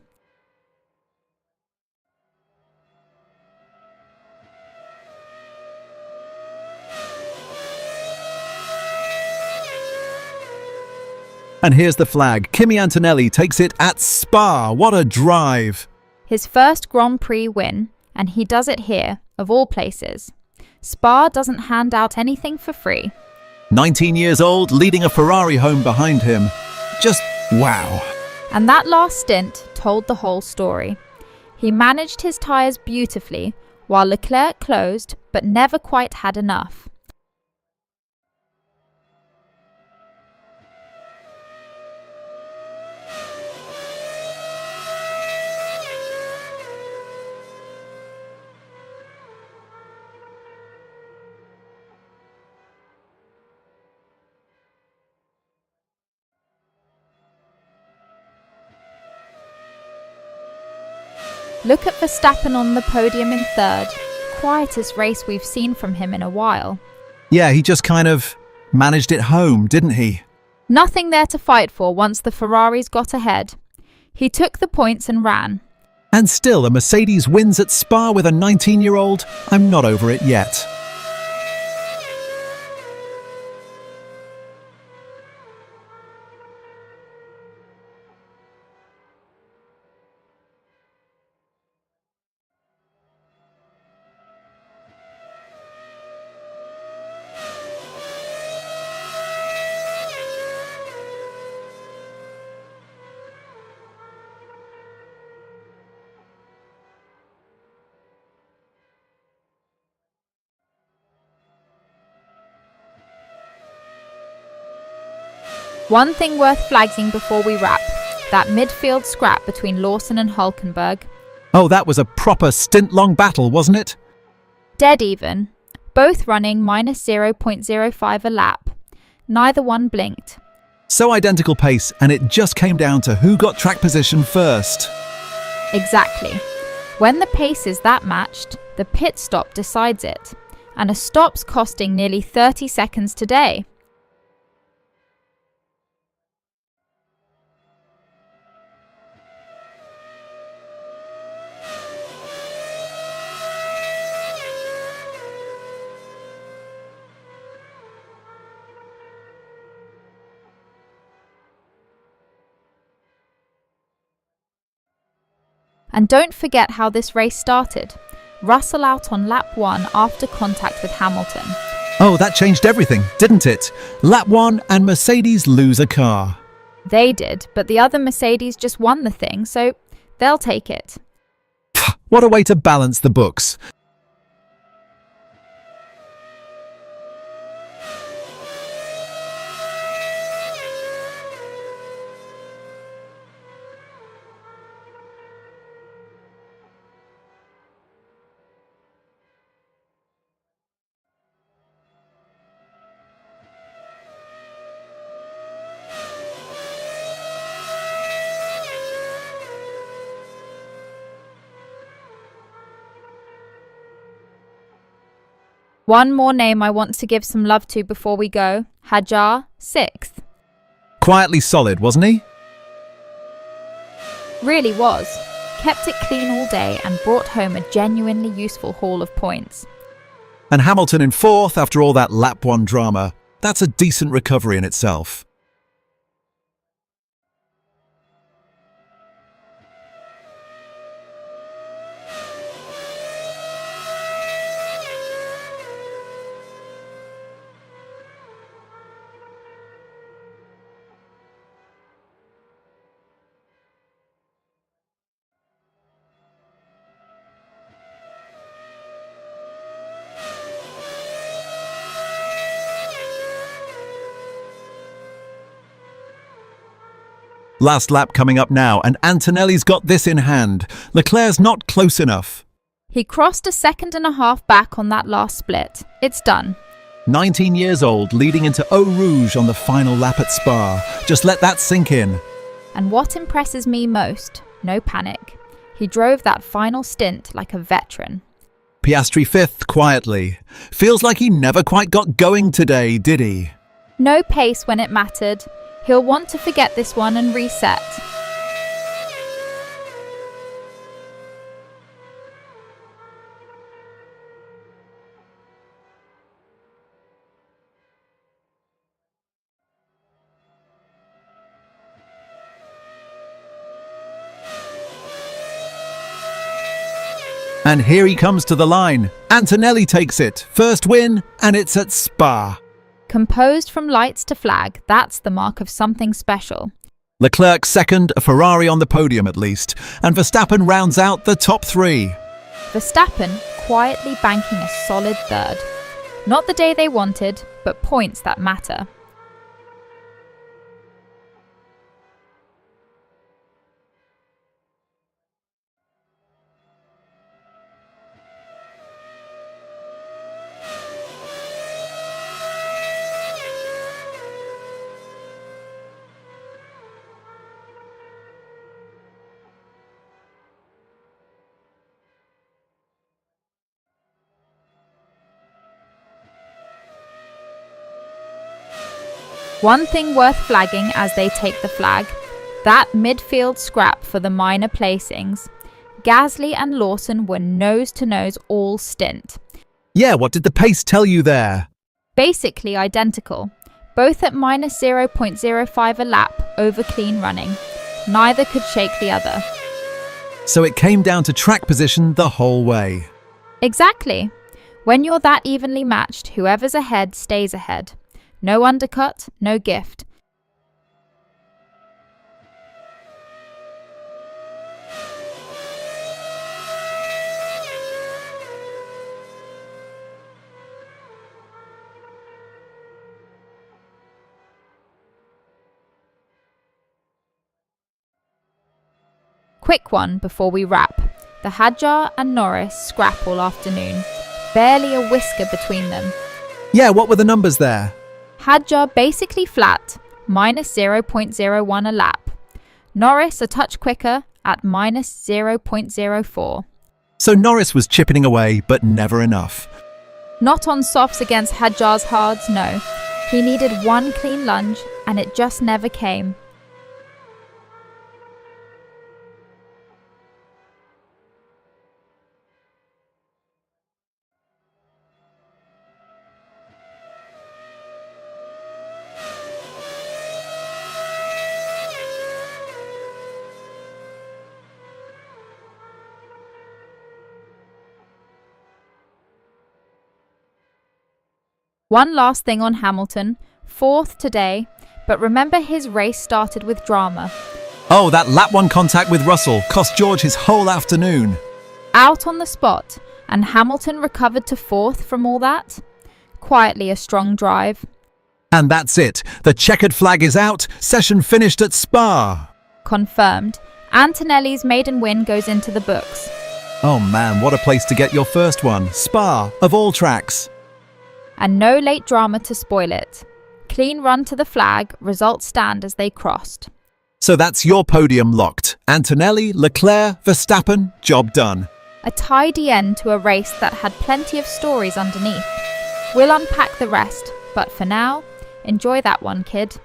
And here's the flag. Kimi Antonelli takes it at Spa. What a drive. His first Grand Prix win, and he does it here, of all places. Spa doesn't hand out anything for free. 19 years old, leading a Ferrari home behind him. Just wow. And that last stint told the whole story. He managed his tyres beautifully, while Leclerc closed, but never quite had enough. Look at Verstappen on the podium in 3rd. Quietest race we've seen from him in a while. Yeah, he just kind of managed it home, didn't he? Nothing there to fight for once the Ferraris got ahead. He took the points and ran. And still, a Mercedes wins at Spa with a 19-year-old. I'm not over it yet. One thing worth flagging before we wrap, that midfield scrap between Lawson and Hulkenberg. Oh, that was a proper stint-long battle, wasn't it? Dead even, both running minus 0.05 a lap. Neither one blinked. So identical pace, and it just came down to who got track position first. Exactly. When the pace is that matched, the pit stop decides it. And a stop's costing nearly 30 seconds today. And don't forget how this race started. Russell out on lap 1 after contact with Hamilton. Oh, that changed everything, didn't it? Lap 1 and Mercedes lose a car. They did, but the other Mercedes just won the thing, so they'll take it. What a way to balance the books. One more name I want to give some love to before we go. Hajar, 6th. Quietly solid, wasn't he? Really was. Kept it clean all day and brought home a genuinely useful haul of points. And Hamilton in 4th after all that lap 1 drama. That's a decent recovery in itself. Last lap coming up now, and Antonelli's got this in hand. Leclerc's not close enough. He crossed a 1.5 seconds back on that last split. It's done. 19 years old, leading into Eau Rouge on the final lap at Spa. Just let that sink in. And what impresses me most, no panic. He drove that final stint like a veteran. Piastri 5th quietly. Feels like he never quite got going today, did he? No pace when it mattered. He'll want to forget this one and reset. And here he comes to the line. Antonelli takes it. First win, and it's at Spa. Composed from lights to flag, that's the mark of something special. Leclerc 2nd, a Ferrari on the podium at least, and Verstappen rounds out the top 3. Verstappen quietly banking a solid 3rd. Not the day they wanted, but points that matter. One thing worth flagging as they take the flag, that midfield scrap for the minor placings. Gasly and Lawson were nose-to-nose all stint. Yeah, what did the pace tell you there? Basically identical, both at minus 0.05 a lap over clean running. Neither could shake the other. So it came down to track position the whole way. Exactly. When you're that evenly matched, whoever's ahead stays ahead. No undercut, no gift. Quick one before we wrap. The Hadjar and Norris scrap all afternoon. Barely a whisker between them. Yeah, what were the numbers there? Hadjar basically flat, minus 0.01 a lap. Norris a touch quicker at minus 0.04. So Norris was chipping away, but never enough. Not on softs against Hadjar's hards, no. He needed one clean lunge, and it just never came. One last thing on Hamilton, 4th today, but remember his race started with drama. Oh, that lap 1 contact with Russell cost George his whole afternoon. Out on the spot, and Hamilton recovered to 4th from all that? Quietly a strong drive. And that's it. The checkered flag is out. Session finished at Spa. Confirmed. Antonelli's maiden win goes into the books. Oh man, what a place to get your first one. Spa, of all tracks. And no late drama to spoil it. Clean run to the flag, results stand as they crossed. So that's your podium locked. Antonelli, Leclerc, Verstappen, job done. A tidy end to a race that had plenty of stories underneath. We'll unpack the rest, but for now, enjoy that one, kid.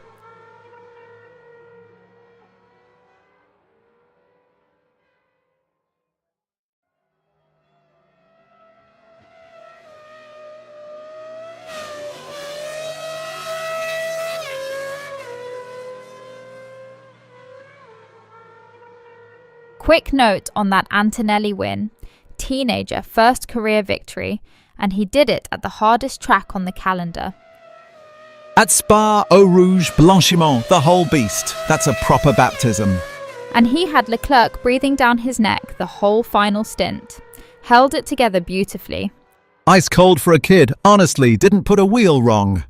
Quick note on that Antonelli win. Teenager, first career victory, and he did it at the hardest track on the calendar. At Spa, Eau Rouge, Blanchiment, the whole beast. That's a proper baptism. And he had Leclerc breathing down his neck the whole final stint. Held it together beautifully. Ice cold for a kid, honestly, didn't put a wheel wrong.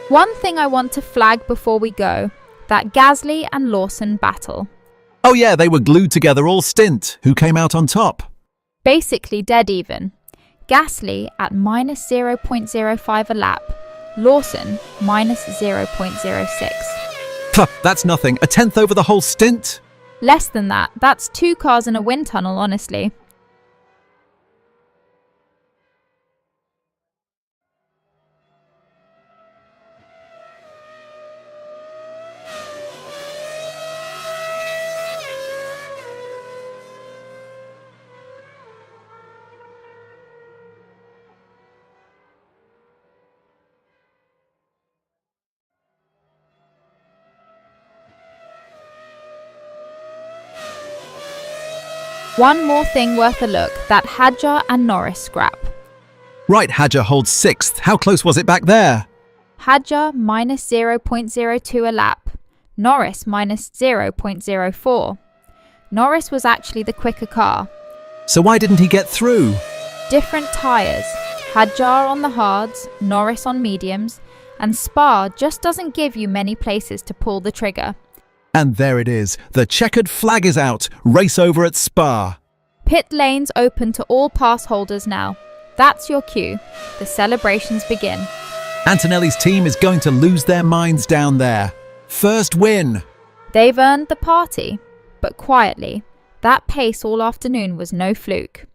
One thing I want to flag before we go, that Gasly and Lawson battle. Oh yeah, they were glued together all stint. Who came out on top? Basically dead even. Gasly at minus 0.05 a lap, Lawson minus 0.06. Pah, that's nothing. A tenth over the whole stint? Less than that, that's 2 cars in a wind tunnel, honestly. One more thing worth a look, that Hadjar and Norris scrap. Right, Hadjar holds 6th. How close was it back there? Hadjar minus 0.02 a lap, Norris minus 0.04. Norris was actually the quicker car. So why didn't he get through? Different tyres, Hadjar on the hards, Norris on mediums, and Spa just doesn't give you many places to pull the trigger. And there it is. The checkered flag is out. Race over at Spa. Pit lanes open to all pass holders now. That's your cue. The celebrations begin. Antonelli's team is going to lose their minds down there. First win. They've earned the party, but quietly, that pace all afternoon was no fluke.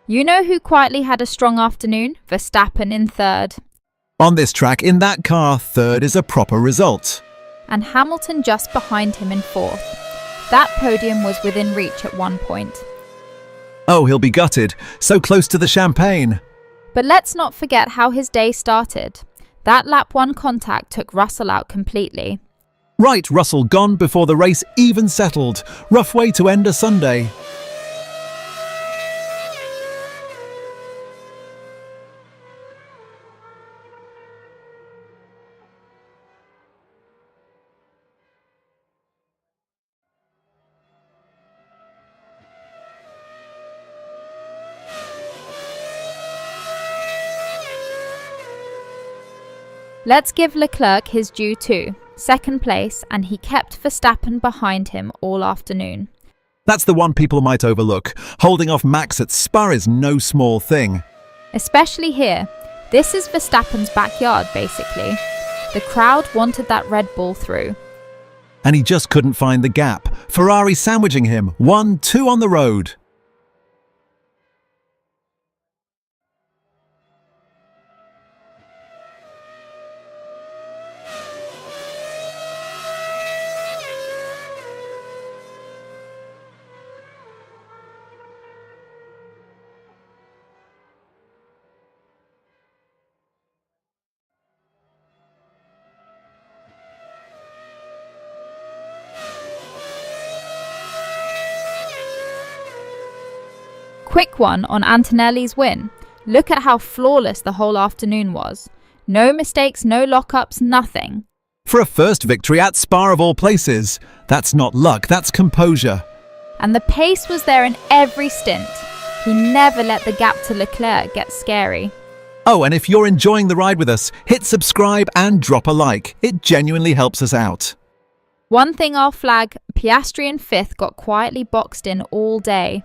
You know who quietly had a strong afternoon? Verstappen in third. On this track, in that car, third is a proper result. And Hamilton just behind him in fourth. That podium was within reach at one point. Oh, he'll be gutted, so close to the champagne. But let's not forget how his day started. That lap 1 contact took Russell out completely. Right, Russell gone before the race even settled. Rough way to end a Sunday. Let's give Leclerc his due too. Second place, and he kept Verstappen behind him all afternoon. That's the one people might overlook. Holding off Max at Spa is no small thing. Especially here. This is Verstappen's backyard, basically. The crowd wanted that Red Bull through. And he just couldn't find the gap. Ferrari sandwiching him, 1-2 on the road. Quick one on Antonelli's win. Look at how flawless the whole afternoon was. No mistakes, no lockups, nothing. For a first victory at Spa of all places. That's not luck, that's composure. And the pace was there in every stint. He never let the gap to Leclerc get scary. Oh, and if you're enjoying the ride with us, hit subscribe and drop a like. It genuinely helps us out. One thing I'll flag, Piastri in 5th got quietly boxed in all day.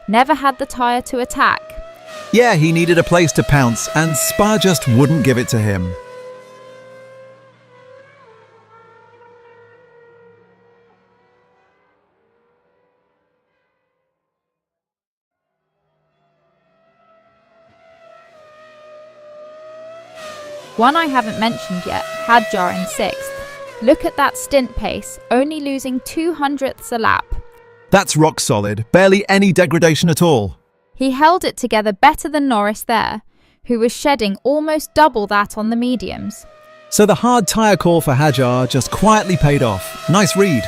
Never had the tyre to attack. Yeah, he needed a place to pounce, and Spa just wouldn't give it to him. One I haven't mentioned yet, Hadjar in 6th. Look at that stint pace, only losing 200ths a lap. That's rock solid, barely any degradation at all. He held it together better than Norris there, who was shedding almost double that on the mediums. So the hard tyre call for Hadjar just quietly paid off. Nice read.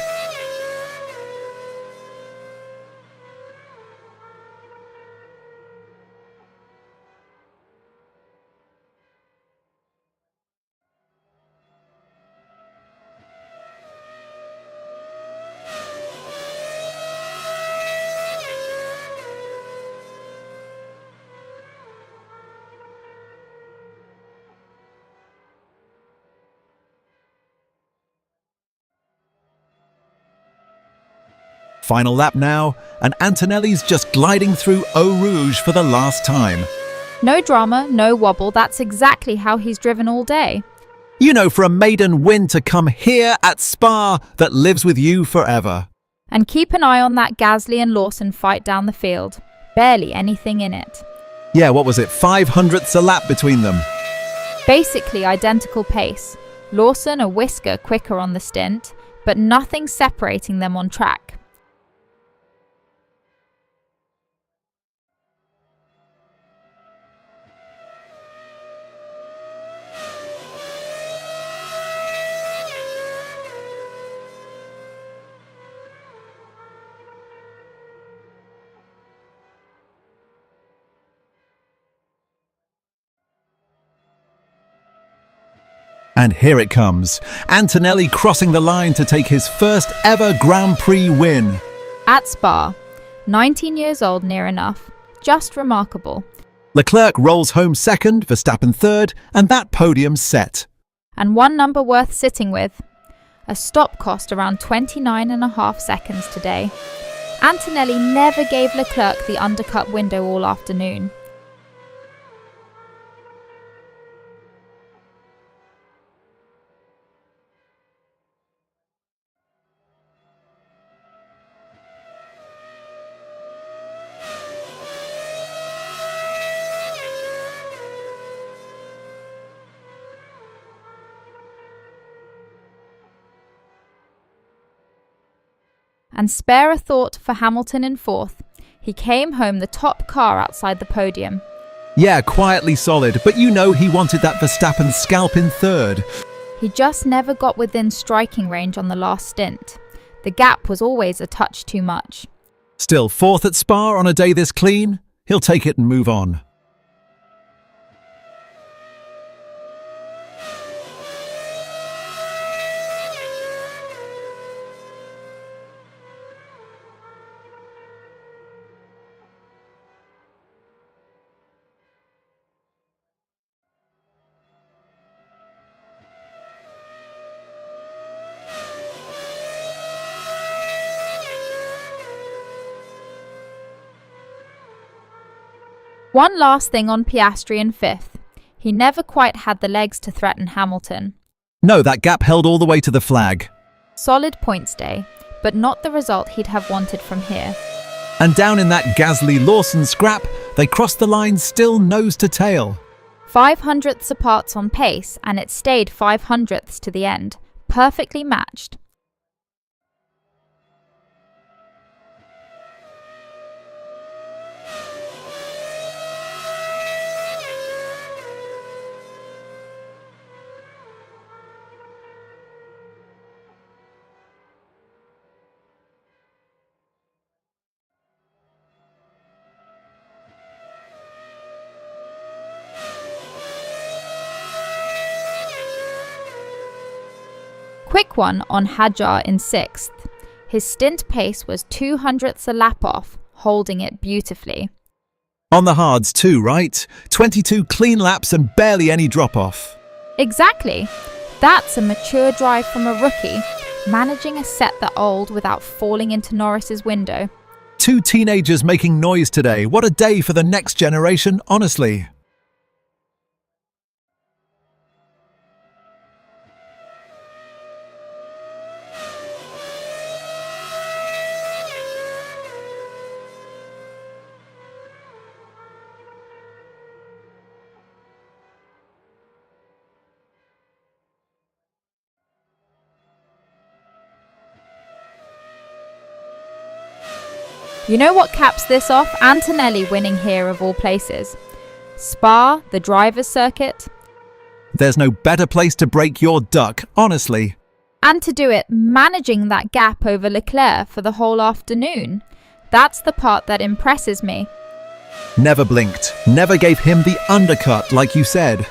Final lap now, and Antonelli's just gliding through Eau Rouge for the last time. No drama, no wobble, that's exactly how he's driven all day. You know, for a maiden win to come here at Spa that lives with you forever. And keep an eye on that Gasly and Lawson fight down the field. Barely anything in it. Yeah, what was it, 500ths a lap between them? Basically identical pace. Lawson a whisker quicker on the stint, but nothing separating them on track. And here it comes. Antonelli crossing the line to take his first ever Grand Prix win. At Spa, 19 years old near enough, just remarkable. Leclerc rolls home second, Verstappen third, and that podium's set. And one number worth sitting with. A stop cost around 29.5 seconds today. Antonelli never gave Leclerc the undercut window all afternoon. And spare a thought for Hamilton in fourth. He came home the top car outside the podium. Yeah, quietly solid, but you know he wanted that Verstappen scalp in third. He just never got within striking range on the last stint. The gap was always a touch too much. Still fourth at Spa on a day this clean? He'll take it and move on. One last thing on Piastri in fifth. He never quite had the legs to threaten Hamilton. No, that gap held all the way to the flag. Solid points day, but not the result he'd have wanted from here. And down in that Gasly-Lawson scrap, they crossed the line still nose to tail. 500ths apart on pace, and it stayed 500ths to the end. Perfectly matched. Quick one on Hadjar in sixth. His stint pace was 200ths a lap off, holding it beautifully. On the hards too, right? 22 clean laps and barely any drop-off. Exactly. That's a mature drive from a rookie, managing a set that old without falling into Norris's window. 2 teenagers making noise today. What a day for the next generation, honestly. You know what caps this off? Antonelli winning here of all places. Spa, the driver's circuit. There's no better place to break your duck, honestly. And to do it managing that gap over Leclerc for the whole afternoon. That's the part that impresses me. Never blinked, never gave him the undercut like you said.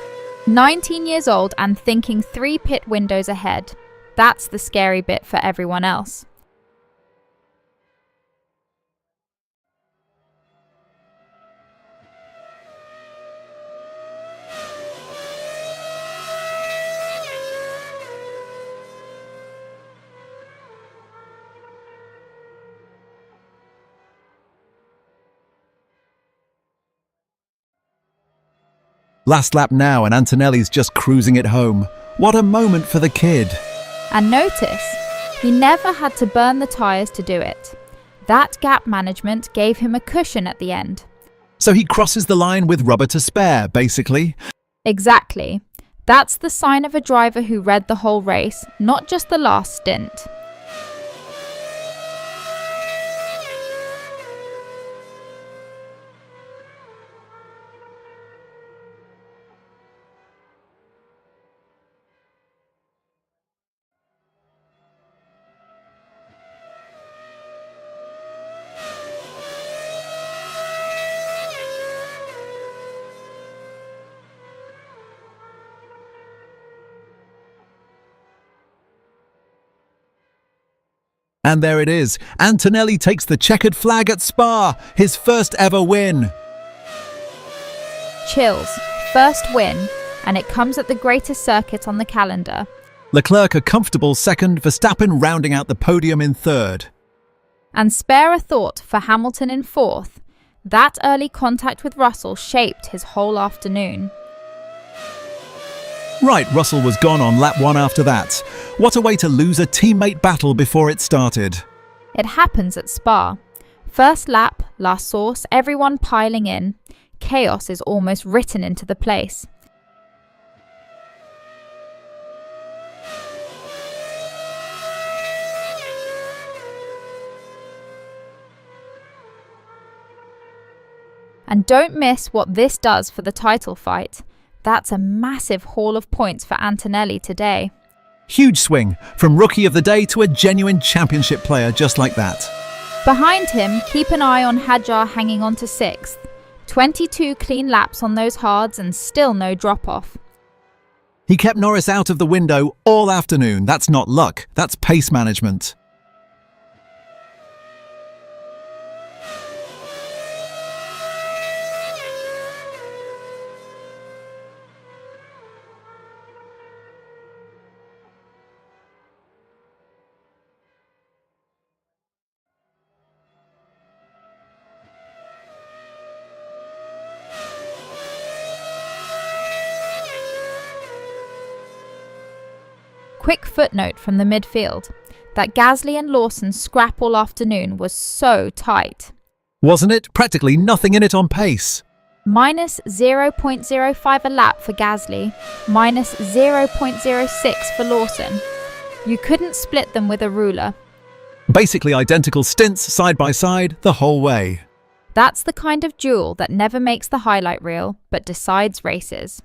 19 years old and thinking 3 pit windows ahead. That's the scary bit for everyone else. Last lap now and Antonelli's just cruising it home. What a moment for the kid. And notice, he never had to burn the tyres to do it. That gap management gave him a cushion at the end. So he crosses the line with rubber to spare, basically. Exactly. That's the sign of a driver who read the whole race, not just the last stint. And there it is. Antonelli takes the checkered flag at Spa, his first ever win. Chills. First win, and it comes at the greatest circuit on the calendar. Leclerc a comfortable second, Verstappen rounding out the podium in third. And spare a thought for Hamilton in fourth. That early contact with Russell shaped his whole afternoon. Right, Russell was gone on lap 1 after that. What a way to lose a teammate battle before it started. It happens at Spa. First lap, La Source, everyone piling in. Chaos is almost written into the place. And don't miss what this does for the title fight. That's a massive haul of points for Antonelli today. Huge swing, from Rookie of the Day to a genuine championship player just like that. Behind him, keep an eye on Hadjar hanging on to 6th. 22 clean laps on those hards and still no drop-off. He kept Norris out of the window all afternoon. That's not luck, that's pace management. Quick footnote from the midfield. That Gasly and Lawson's scrap all afternoon was so tight. Wasn't it? Practically nothing in it on pace. Minus 0.05 a lap for Gasly, minus 0.06 for Lawson. You couldn't split them with a ruler. Basically identical stints side by side the whole way. That's the kind of duel that never makes the highlight reel, but decides races.